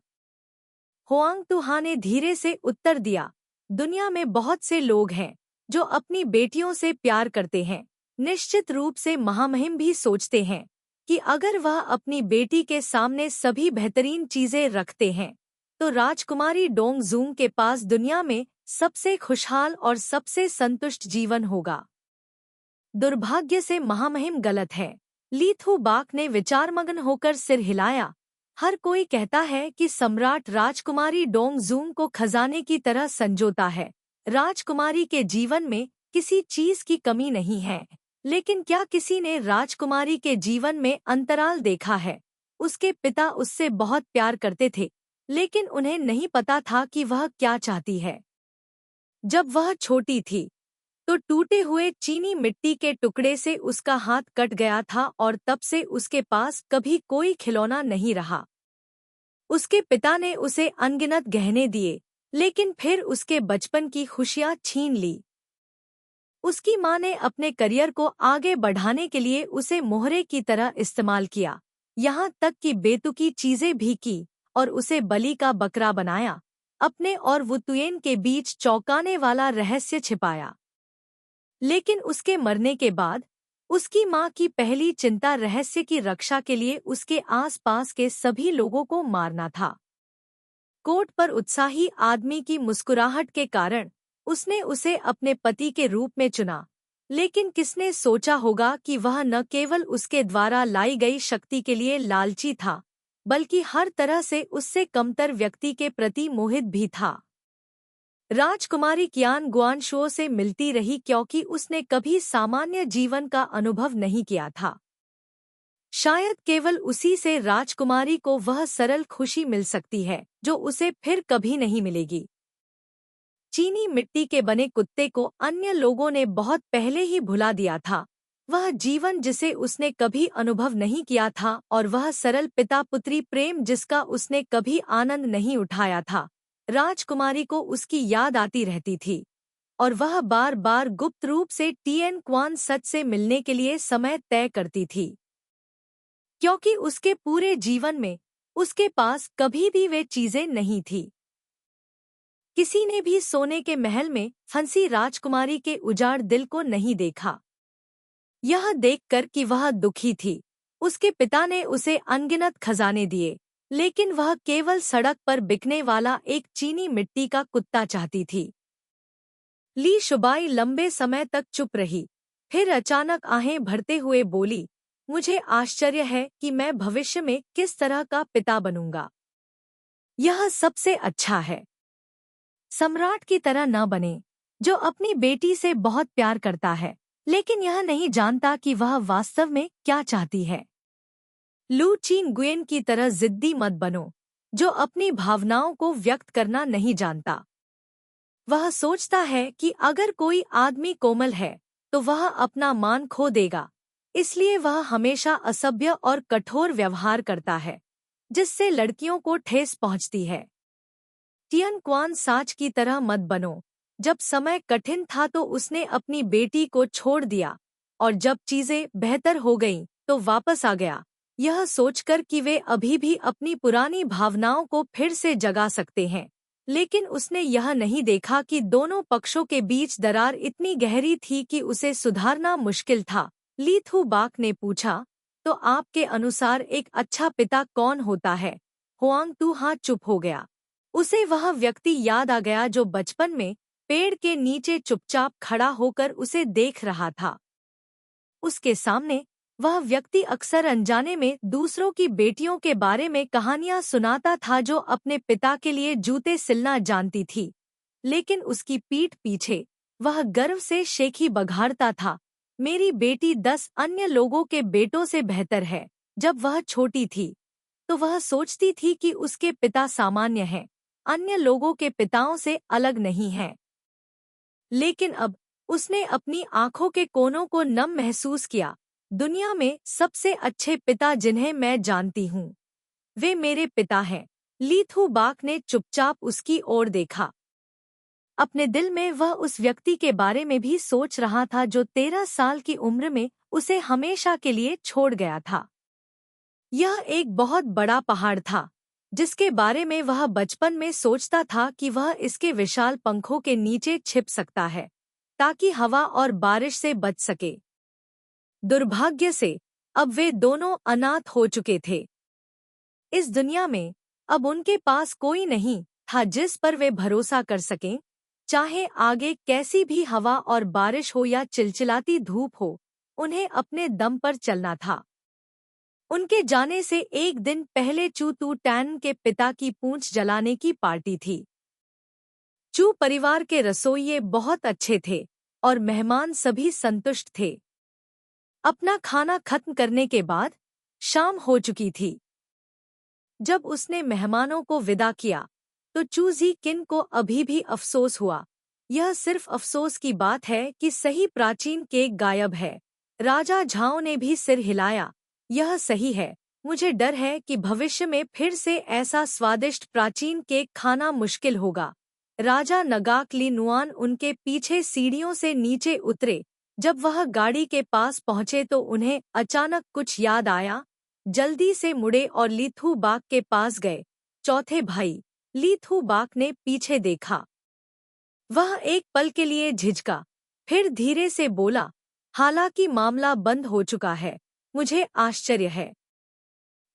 होआंग तुहा ने धीरे से उत्तर दिया, दुनिया में बहुत से लोग हैं जो अपनी बेटियों से प्यार करते हैं। निश्चित रूप से महामहिम भी सोचते हैं कि अगर वह अपनी बेटी के सामने सभी बेहतरीन चीजें रखते हैं तो राजकुमारी डोंगजूंग के पास दुनिया में सबसे खुशहाल और सबसे संतुष्ट जीवन होगा। दुर्भाग्य से महामहिम गलत है। ली थू बाक ने विचारमग्न होकर सिर हिलाया। हर कोई कहता है कि सम्राट राजकुमारी डोंगजूंग को खजाने की तरह संजोता है। राजकुमारी के जीवन में किसी चीज की कमी नहीं है, लेकिन क्या किसी ने राजकुमारी के जीवन में अंतराल देखा है? उसके पिता उससे बहुत प्यार करते थे, लेकिन उन्हें नहीं पता था कि वह क्या चाहती है। जब वह छोटी थी तो टूटे हुए चीनी मिट्टी के टुकड़े से उसका हाथ कट गया था और तब से उसके पास कभी कोई खिलौना नहीं रहा। उसके पिता ने उसे अनगिनत गहने दिए, लेकिन फिर उसके बचपन की खुशियां छीन ली। उसकी माँ ने अपने करियर को आगे बढ़ाने के लिए उसे मोहरे की तरह इस्तेमाल किया, यहाँ तक कि बेतुकी चीजें भी की और उसे बलि का बकरा बनाया। अपने और वुतुएन के बीच चौंकाने वाला रहस्य छिपाया। लेकिन उसके मरने के बाद उसकी माँ की पहली चिंता रहस्य की रक्षा के लिए उसके आसपास के सभी लोगों को मारना था। कोर्ट पर उत्साही आदमी की मुस्कुराहट के कारण उसने उसे अपने पति के रूप में चुना, लेकिन किसने सोचा होगा कि वह न केवल उसके द्वारा लाई गई शक्ति के लिए लालची था, बल्कि हर तरह से उससे कमतर व्यक्ति के प्रति मोहित भी था। राजकुमारी कियान गुआनशुओ से मिलती रही क्योंकि उसने कभी सामान्य जीवन का अनुभव नहीं किया था। शायद केवल उसी से राजकुमारी को वह सरल खुशी मिल सकती है जो उसे फिर कभी नहीं मिलेगी। चीनी मिट्टी के बने कुत्ते को अन्य लोगों ने बहुत पहले ही भुला दिया था, वह जीवन जिसे उसने कभी अनुभव नहीं किया था और वह सरल पिता पुत्री प्रेम जिसका उसने कभी आनंद नहीं उठाया था। राजकुमारी को उसकी याद आती रहती थी और वह बार बार गुप्त रूप से टिएन क्वान सच से मिलने के लिए समय तय करती थी, क्योंकि उसके पूरे जीवन में उसके पास कभी भी वे चीजें नहीं थी। किसी ने भी सोने के महल में फंसी राजकुमारी के उजाड़ दिल को नहीं देखा। यह देखकर कि वह दुखी थी, उसके पिता ने उसे अनगिनत खजाने दिए, लेकिन वह केवल सड़क पर बिकने वाला एक चीनी मिट्टी का कुत्ता चाहती थी। ली शुबाई लंबे समय तक चुप रही, फिर अचानक आहें भरते हुए बोली, मुझे आश्चर्य है कि मैं भविष्य में किस तरह का पिता बनूंगा। यह सबसे अच्छा है। सम्राट की तरह न बने, जो अपनी बेटी से बहुत प्यार करता है, लेकिन यह नहीं जानता कि वह वास्तव में क्या चाहती है। लू चीन-गुएन की तरह जिद्दी मत बनो, जो अपनी भावनाओं को व्यक्त करना नहीं जानता। वह सोचता है कि अगर कोई आदमी कोमल है तो वह अपना मान खो देगा, इसलिए वह हमेशा असभ्य और कठोर व्यवहार करता है, जिससे लड़कियों को ठेस पहुंचती है। टिएन क्वान साच की तरह मत बनो, जब समय कठिन था तो उसने अपनी बेटी को छोड़ दिया, और जब चीजें बेहतर हो गईं तो वापस आ गया, यह सोचकर कि वे अभी भी अपनी पुरानी भावनाओं को फिर से जगा सकते हैं। लेकिन उसने यह नहीं देखा कि दोनों पक्षों के बीच दरार इतनी गहरी थी कि उसे सुधारना मुश्किल था। ली थू बाक ने पूछा, तो आपके अनुसार एक अच्छा पिता कौन होता है? होआंग तुहा चुप हो गया। उसे वह व्यक्ति याद आ गया जो बचपन में पेड़ के नीचे चुपचाप खड़ा होकर उसे देख रहा था। उसके सामने वह व्यक्ति अक्सर अनजाने में दूसरों की बेटियों के बारे में कहानियां सुनाता था जो अपने पिता के लिए जूते सिलना जानती थी, लेकिन उसकी पीठ पीछे वह गर्व से शेखी बघाड़ता था, मेरी बेटी 10 अन्य लोगों के बेटों से बेहतर है। जब वह छोटी थी तो वह सोचती थी कि उसके पिता सामान्य हैं, अन्य लोगों के पिताओं से अलग नहीं हैं। लेकिन अब उसने अपनी आंखों के कोनों को नम महसूस किया। दुनिया में सबसे अच्छे पिता जिन्हें मैं जानती हूँ, वे मेरे पिता हैं। ली थू बाक ने चुपचाप उसकी ओर देखा। अपने दिल में वह उस व्यक्ति के बारे में भी सोच रहा था जो 13 साल की उम्र में उसे हमेशा के लिए छोड़ गया था। यह एक बहुत बड़ा पहाड़ था जिसके बारे में वह बचपन में सोचता था कि वह इसके विशाल पंखों के नीचे छिप सकता है ताकि हवा और बारिश से बच सके। दुर्भाग्य से अब वे दोनों अनाथ हो चुके थे। इस दुनिया में अब उनके पास कोई नहीं था जिस पर वे भरोसा कर सकें, चाहे आगे कैसी भी हवा और बारिश हो या चिलचिलाती धूप हो, उन्हें अपने दम पर चलना था। उनके जाने से एक दिन पहले चू तू टैन के पिता की पूंछ जलाने की पार्टी थी। चू परिवार के रसोइये बहुत अच्छे थे और मेहमान सभी संतुष्ट थे। अपना खाना खत्म करने के बाद शाम हो चुकी थी। जब उसने मेहमानों को विदा किया तो चू जी किन को अभी भी अफसोस हुआ। यह सिर्फ अफसोस की बात है कि सही प्राचीन केक गायब है। राजा झाओ ने भी सिर हिलाया। यह सही है, मुझे डर है कि भविष्य में फिर से ऐसा स्वादिष्ट प्राचीन केक खाना मुश्किल होगा। राजा नगाक ली नुआन उनके पीछे सीढ़ियों से नीचे उतरे। जब वह गाड़ी के पास पहुंचे तो उन्हें अचानक कुछ याद आया। जल्दी से मुड़े और ली थू बाक के पास गए। चौथे भाई। ली थू बाक ने पीछे देखा। वह एक पल के लिए झिझका, फिर धीरे से बोला, हालांकि मामला बंद हो चुका है, मुझे आश्चर्य है।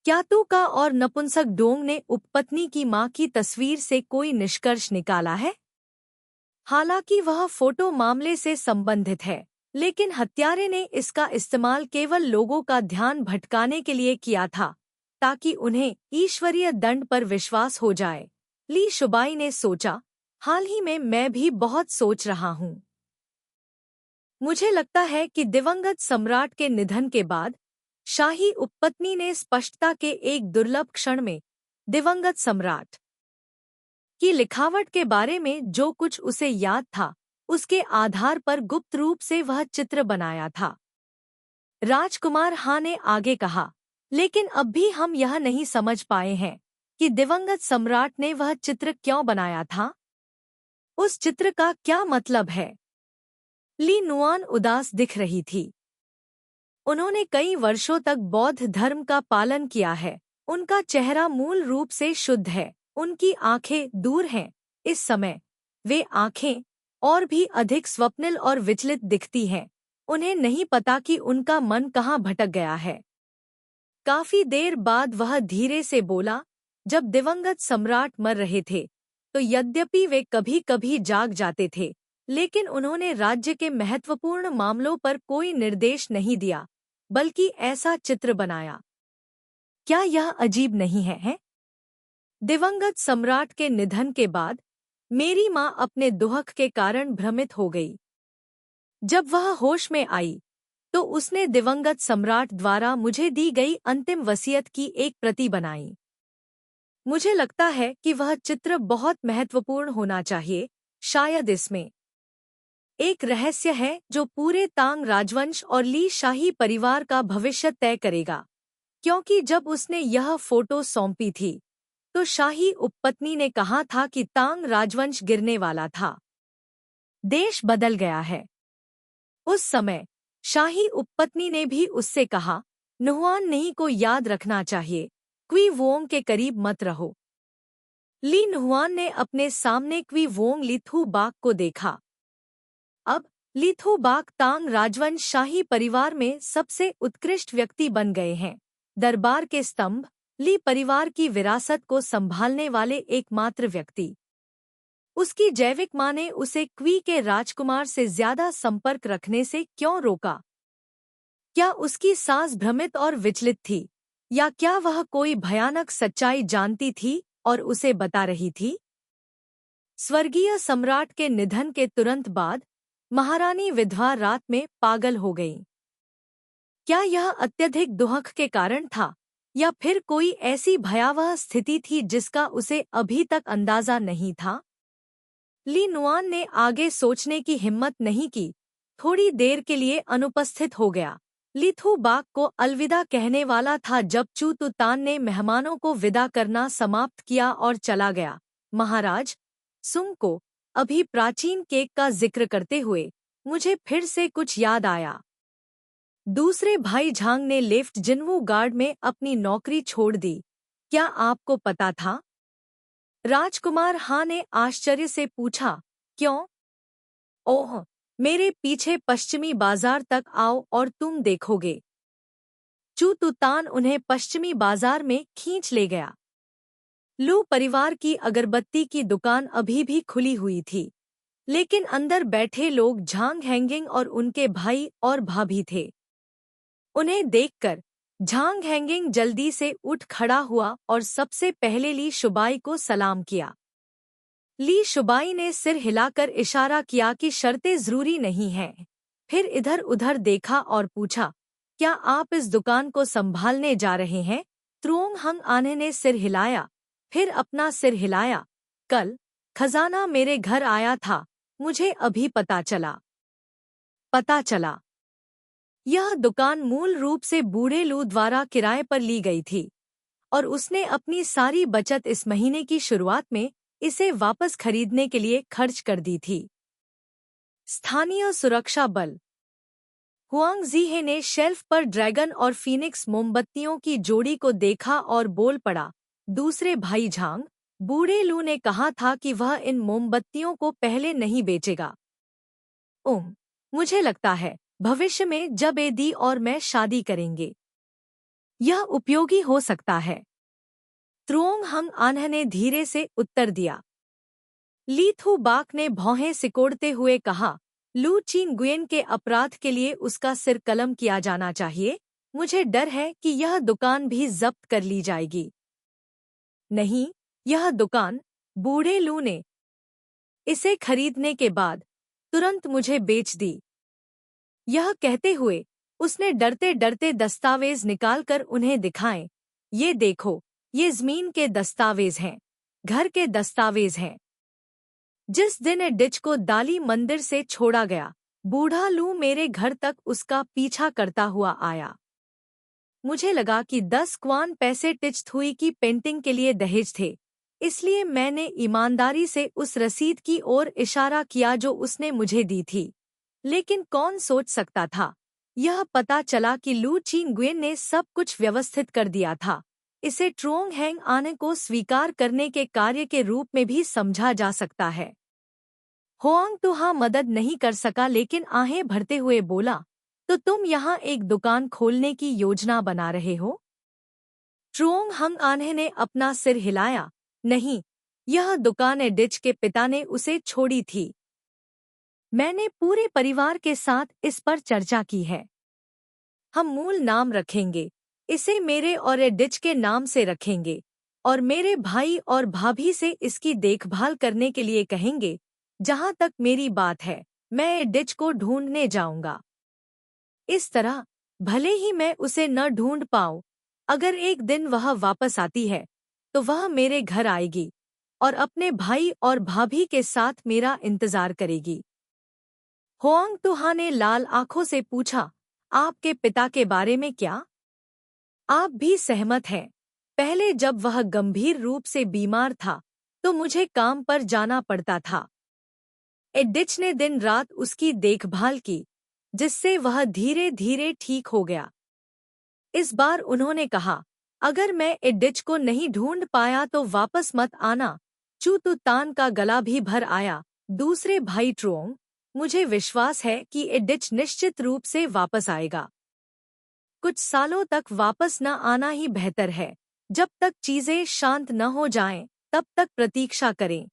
क्या तू का और नपुंसक डोंग ने उपपत्नी की मां की तस्वीर से कोई निष्कर्ष निकाला है? हालांकि वह फोटो मामले से संबंधित है, लेकिन हत्यारे ने इसका इस्तेमाल केवल लोगों का ध्यान भटकाने के लिए किया था ताकि उन्हें ईश्वरीय दंड पर विश्वास हो जाए। ली शुबाई ने सोचा, हाल ही में मैं भी बहुत सोच रहा हूँ। मुझे लगता है कि दिवंगत सम्राट के निधन के बाद शाही उपपत्नी ने स्पष्टता के एक दुर्लभ क्षण में दिवंगत सम्राट की लिखावट के बारे में जो कुछ उसे याद था उसके आधार पर गुप्त रूप से वह चित्र बनाया था। राजकुमार हाँ ने आगे कहा, लेकिन अब भी हम यह नहीं समझ पाए हैं कि दिवंगत सम्राट ने वह चित्र क्यों बनाया था। उस चित्र का क्या मतलब है? ली नुआन उदास दिख रही थी। उन्होंने कई वर्षों तक बौद्ध धर्म का पालन किया है। उनका चेहरा मूल रूप से शुद्ध है, उनकी आंखें दूर हैं। इस समय वे आंखें और भी अधिक स्वप्निल और विचलित दिखती हैं। उन्हें नहीं पता कि उनका मन कहाँ भटक गया है। काफी देर बाद वह धीरे से बोला, जब दिवंगत सम्राट मर रहे थे तो यद्यपि वे कभी-कभी जाग जाते थे, लेकिन उन्होंने राज्य के महत्वपूर्ण मामलों पर कोई निर्देश नहीं दिया, बल्कि ऐसा चित्र बनाया। क्या यह अजीब नहीं है? दिवंगत सम्राट के निधन के बाद मेरी माँ अपने दुहक के कारण भ्रमित हो गई। जब वह होश में आई तो उसने दिवंगत सम्राट द्वारा मुझे दी गई अंतिम वसीयत की एक प्रति बनाई। मुझे लगता है कि वह चित्र बहुत महत्वपूर्ण होना चाहिए। शायद इसमें एक रहस्य है जो पूरे तांग राजवंश और ली शाही परिवार का भविष्य तय करेगा। क्योंकि जब उसने यह फोटो सौंपी थी तो शाही उपपत्नी ने कहा था कि तांग राजवंश गिरने वाला था। देश बदल गया है। उस समय शाही उपपत्नी ने भी उससे कहा, नुहुआन नहीं को याद रखना चाहिए, क्वी वोंग के करीब मत रहो। ली नुहुआन ने अपने सामने क्वी वोंग लिथू बाक को देखा। अब लिथू बाक तांग राजवंश शाही परिवार में सबसे उत्कृष्ट व्यक्ति बन गए हैं। दरबार के स्तंभ, ली परिवार की विरासत को संभालने वाले एकमात्र व्यक्ति। उसकी जैविक मां ने उसे क्वी के राजकुमार से ज्यादा संपर्क रखने से क्यों रोका? क्या उसकी सांस भ्रमित और विचलित थी, या क्या वह कोई भयानक सच्चाई जानती थी और उसे बता रही थी? स्वर्गीय सम्राट के निधन के तुरंत बाद महारानी विधवा रात में पागल हो गई। क्या यह अत्यधिक दुख के कारण था, या फिर कोई ऐसी भयावह स्थिति थी जिसका उसे अभी तक अंदाजा नहीं था? ली नुआन ने आगे सोचने की हिम्मत नहीं की, थोड़ी देर के लिए अनुपस्थित हो गया। लिथु बाग को अलविदा कहने वाला था जब चू तुतान ने मेहमानों को विदा करना समाप्त किया और चला गया। महाराज सुंग को अभी प्राचीन केक का जिक्र करते हुए मुझे फिर से कुछ याद आया। दूसरे भाई झांग ने लेफ्ट जिनवू गार्ड में अपनी नौकरी छोड़ दी। क्या आपको पता था? राजकुमार हां ने आश्चर्य से पूछा। क्यों? ओह, मेरे पीछे पश्चिमी बाजार तक आओ और तुम देखोगे। चू तुतान उन्हें पश्चिमी बाजार में खींच ले गया। लू परिवार की अगरबत्ती की दुकान अभी भी खुली हुई थी, लेकिन अंदर बैठे लोग झांग हैंगिंग और उनके भाई और भाभी थे। उन्हें देखकर झांग हैंगिंग जल्दी से उठ खड़ा हुआ और सबसे पहले ली शुबाई को सलाम किया। ली शुबाई ने सिर हिलाकर इशारा किया कि शर्तें जरूरी नहीं हैं। फिर इधर उधर देखा और पूछा, क्या आप इस दुकान को संभालने जा रहे हैं? त्रुओंग हंग आने ने सिर हिलाया, फिर अपना सिर हिलाया। कल खजाना मेरे घर आया था, मुझे अभी पता चला। यह दुकान मूल रूप से बूढ़े लू द्वारा किराए पर ली गई थी, और उसने अपनी सारी बचत इस महीने की शुरुआत में इसे वापस खरीदने के लिए खर्च कर दी थी। स्थानीय सुरक्षा बल। हुआंग जीहे ने शेल्फ पर ड्रैगन और फीनिक्स मोमबत्तियों की जोड़ी को देखा और बोल पड़ा। दूसरे भाई झांग, बूढ़े लू ने कहा था कि वह इन मोमबत्तियों को पहले नहीं बेचेगा। मुझे लगता है भविष्य में जब एदी और मैं शादी करेंगे, यह उपयोगी हो सकता है। त्रुओंग हंग आन्ह ने धीरे से उत्तर दिया। ली थू बाक ने भौहें सिकोड़ते हुए कहा, लू चीन गुयेन के अपराध के लिए उसका सिर कलम किया जाना चाहिए। मुझे डर है कि यह दुकान भी जब्त कर ली जाएगी। नहीं, यह दुकान, बूढ़े लू ने इसे खरीदने के बाद तुरंत मुझे बेच दी। यह कहते हुए उसने डरते डरते दस्तावेज निकालकर उन्हें दिखाए। ये देखो, ये जमीन के दस्तावेज हैं, घर के दस्तावेज हैं। जिस दिन डिच को दाली मंदिर से छोड़ा गया, बूढ़ा लू मेरे घर तक उसका पीछा करता हुआ आया। मुझे लगा कि 10 क्वान पैसे टिच थुई की पेंटिंग के लिए दहेज थे, इसलिए मैंने ईमानदारी से उस रसीद की ओर इशारा किया जो उसने मुझे दी थी। लेकिन कौन सोच सकता था, यह पता चला कि लू चीन गुयेन ने सब कुछ व्यवस्थित कर दिया था। इसे ट्रोंग हैंग आने को स्वीकार करने के कार्य के रूप में भी समझा जा सकता है। होआंग तुहा मदद नहीं कर सका, लेकिन आहें भरते हुए बोला, तो तुम यहाँ एक दुकान खोलने की योजना बना रहे हो? ट्रोंग हंग आन्हे ने अपना सिर हिलाया। नहीं, यह दुकान एडिच के पिता ने उसे छोड़ी थी। मैंने पूरे परिवार के साथ इस पर चर्चा की है। हम मूल नाम रखेंगे, इसे मेरे और एडिच के नाम से रखेंगे, और मेरे भाई और भाभी से इसकी देखभाल करने के लिए कहेंगे। जहां तक मेरी बात है, मैं एडिच को ढूंढने जाऊंगा। इस तरह भले ही मैं उसे न ढूंढ पाऊं, अगर एक दिन वह वापस आती है तो वह मेरे घर आएगी और अपने भाई और भाभी के साथ मेरा इंतजार करेगी। होआंग तुहा ने लाल आंखों से पूछा, आपके पिता के बारे में क्या? आप भी सहमत हैं? पहले जब वह गंभीर रूप से बीमार था तो मुझे काम पर जाना पड़ता था। एडिच ने दिन रात उसकी देखभाल की, जिससे वह धीरे धीरे ठीक हो गया। इस बार उन्होंने कहा, अगर मैं एडिच को नहीं ढूंढ पाया तो वापस मत आना। चू तुतान का गला भी भर आया। दूसरे भाई ट्रोंग, मुझे विश्वास है कि एडिच निश्चित रूप से वापस आएगा। कुछ सालों तक वापस न आना ही बेहतर है। जब तक चीजें शांत न हो जाएं, तब तक प्रतीक्षा करें।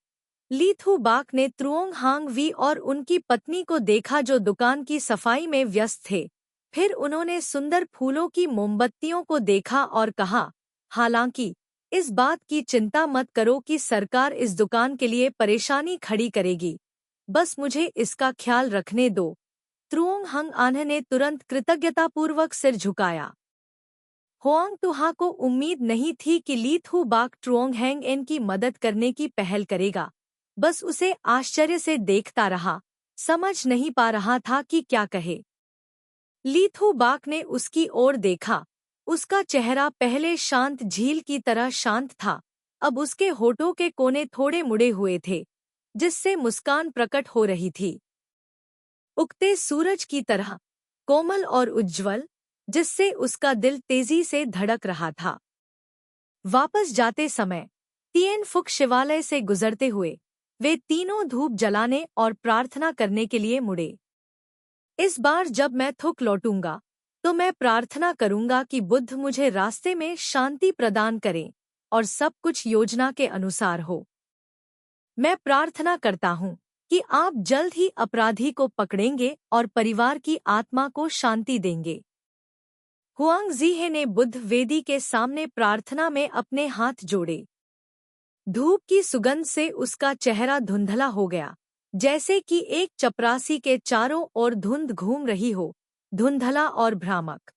ली थू बाक ने त्रुओंग हांग वी और उनकी पत्नी को देखा जो दुकान की सफाई में व्यस्त थे। फिर उन्होंने सुंदर फूलों की मोमबत्तियों को देखा और कहा, हालांकि इस बात की चिंता मत करो कि सरकार इस दुकान के लिए परेशानी खड़ी करेगी, बस मुझे इसका ख्याल रखने दो। त्रुओंग हंग आन्ह ने तुरंत कृतज्ञतापूर्वक सिर झुकाया। होआंग तुहा को उम्मीद नहीं थी कि ली थू बाक ट्रुओंग हैंग एन की मदद करने की पहल करेगा, बस उसे आश्चर्य से देखता रहा, समझ नहीं पा रहा था कि क्या कहे। ली थू बाक ने उसकी ओर देखा। उसका चेहरा पहले शांत झील की तरह शांत था, अब उसके होठों के कोने थोड़े मुड़े हुए थे, जिससे मुस्कान प्रकट हो रही थी। उगते सूरज की तरह कोमल और उज्ज्वल, जिससे उसका दिल तेजी से धड़क रहा था। वापस जाते समय तिएन फुक शिवालय से गुजरते हुए वे तीनों धूप जलाने और प्रार्थना करने के लिए मुड़े। इस बार जब मैं थुक लौटूंगा तो मैं प्रार्थना करूंगा कि बुद्ध मुझे रास्ते में शांति प्रदान करें और सब कुछ योजना के अनुसार हो। मैं प्रार्थना करता हूँ कि आप जल्द ही अपराधी को पकड़ेंगे और परिवार की आत्मा को शांति देंगे। हुआंग जीहे ने बुद्ध वेदी के सामने प्रार्थना में अपने हाथ जोड़े। धूप की सुगंध से उसका चेहरा धुंधला हो गया, जैसे कि एक चपरासी के चारों ओर धुंध घूम रही हो, धुंधला और भ्रामक।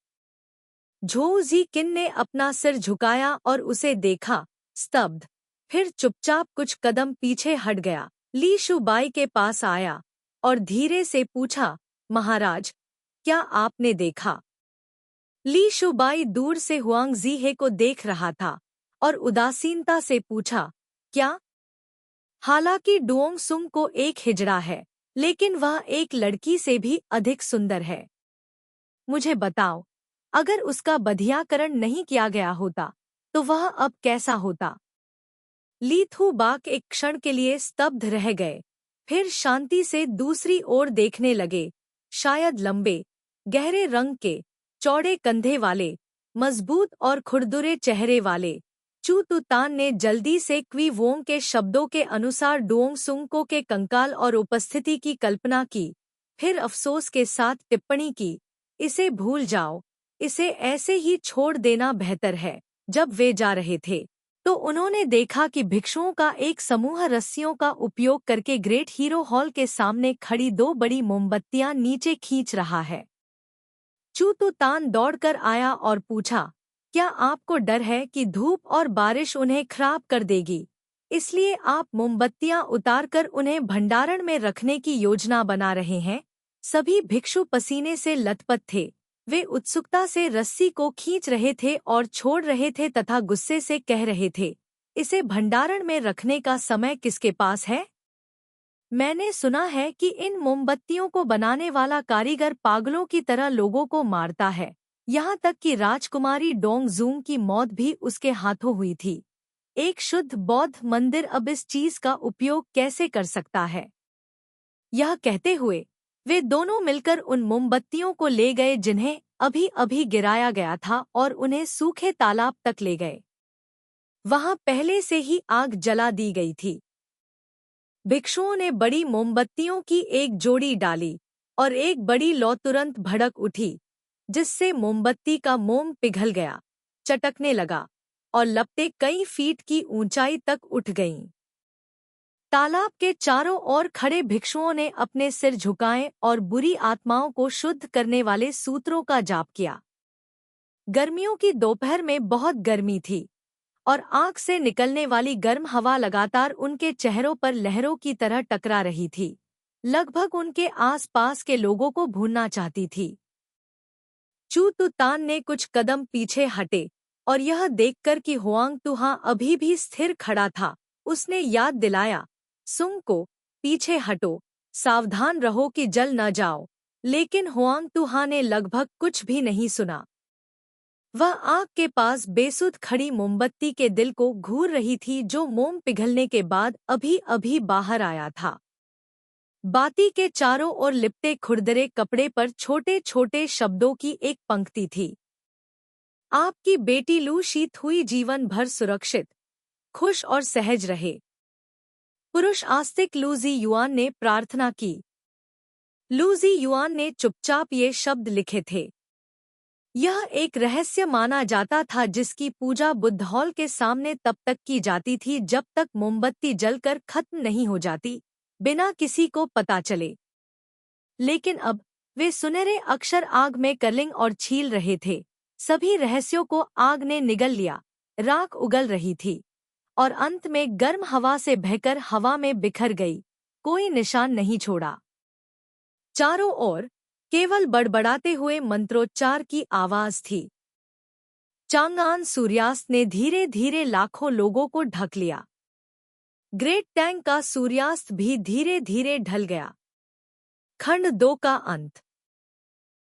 झोउ जी किन ने अपना सिर झुकाया और उसे देखा, स्तब्ध, फिर चुपचाप कुछ कदम पीछे हट गया। ली शुबाई के पास आया और धीरे से पूछा, महाराज, क्या आपने देखा? ली शुबाई दूर से हुआंग जीहे को देख रहा था और उदासीनता से पूछा, क्या? हालांकि डुओंग सुंग को एक हिजड़ा है, लेकिन वह एक लड़की से भी अधिक सुंदर है। मुझे बताओ, अगर उसका बधियाकरण नहीं किया गया होता तो वह अब कैसा होता? ली थू बाक एक क्षण के लिए स्तब्ध रह गए, फिर शांति से दूसरी ओर देखने लगे। शायद लंबे, गहरे रंग के, चौड़े कंधे वाले, मजबूत और खुरदुरे चेहरे वाले चू तुतान ने जल्दी से क्वी वोंग के शब्दों के अनुसार डुओंग सुंग को के कंकाल और उपस्थिति की कल्पना की, फिर अफसोस के साथ टिप्पणी की, इसे भूल जाओ, इसे ऐसे ही छोड़ देना बेहतर है। जब वे जा रहे थे तो उन्होंने देखा कि भिक्षुओं का एक समूह रस्सियों का उपयोग करके ग्रेट हीरो हॉल के सामने खड़ी दो बड़ी मोमबत्तियां नीचे खींच रहा है। चू तुतान दौड़कर आया और पूछा, क्या आपको डर है कि धूप और बारिश उन्हें खराब कर देगी, इसलिए आप मोमबत्तियां उतारकर उन्हें भंडारण में रखने की योजना बना रहे हैं? सभी भिक्षु पसीने से लथपथ थे। वे उत्सुकता से रस्सी को खींच रहे थे और छोड़ रहे थे तथा गुस्से से कह रहे थे, इसे भंडारण में रखने का समय किसके पास है? मैंने सुना है कि इन मोमबत्तियों को बनाने वाला कारीगर पागलों की तरह लोगों को मारता है। यहाँ तक कि राजकुमारी डोंग जूंग की मौत भी उसके हाथों हुई थी। एक शुद्ध बौद्ध मंदिर अब इस चीज का उपयोग कैसे कर सकता है? यह कहते हुए वे दोनों मिलकर उन मोमबत्तियों को ले गए जिन्हें अभी अभी गिराया गया था और उन्हें सूखे तालाब तक ले गए। वहां पहले से ही आग जला दी गई थी। भिक्षुओं ने बड़ी मोमबत्तियों की एक जोड़ी डाली और एक बड़ी लौ तुरंत भड़क उठी, जिससे मोमबत्ती का मोम पिघल गया, चटकने लगा और लपटें कई फीट की ऊंचाई तक उठ गईं। तालाब के चारों ओर खड़े भिक्षुओं ने अपने सिर झुकाए और बुरी आत्माओं को शुद्ध करने वाले सूत्रों का जाप किया। गर्मियों की दोपहर में बहुत गर्मी थी और आँख से निकलने वाली गर्म हवा लगातार उनके चेहरों पर लहरों की तरह टकरा रही थी, लगभग उनके आसपास के लोगों को भूनना चाहती थी। चू तुतान ने कुछ कदम पीछे हटे और यह देखकर कि हुआंग तुहा अभी भी स्थिर खड़ा था, उसने याद दिलाया, सुंग को, पीछे हटो, सावधान रहो कि जल न जाओ। लेकिन हुआंग तुहा ने लगभग कुछ भी नहीं सुना। वह आग के पास बेसुध खड़ी मोमबत्ती के दिल को घूर रही थी जो मोम पिघलने के बाद अभी अभी बाहर आया था। बाती के चारों ओर लिपटे खुरदरे कपड़े पर छोटे छोटे शब्दों की एक पंक्ति थी, आपकी बेटी लू शीथुई जीवन भर सुरक्षित, खुश और सहज रहे। पुरुष आस्तिक लू जी युआन ने प्रार्थना की। लू जी युआन ने चुपचाप ये शब्द लिखे थे, यह एक रहस्य माना जाता था जिसकी पूजा बुद्ध हॉल के सामने तब तक की जाती थी जब तक मोमबत्ती जलकर खत्म नहीं हो जाती, बिना किसी को पता चले। लेकिन अब वे सुनहरे अक्षर आग में कर्लिंग और छील रहे थे। सभी रहस्यों को आग ने निगल लिया। राख उगल रही थी और अंत में गर्म हवा से बहकर हवा में बिखर गई, कोई निशान नहीं छोड़ा। चारों ओर केवल बड़बड़ाते हुए मंत्रोच्चार की आवाज थी। चांगान सूर्यास्त ने धीरे धीरे लाखों लोगों को ढक लिया। ग्रेट टैंक का सूर्यास्त भी धीरे धीरे ढल गया। खंड 2 का अंत।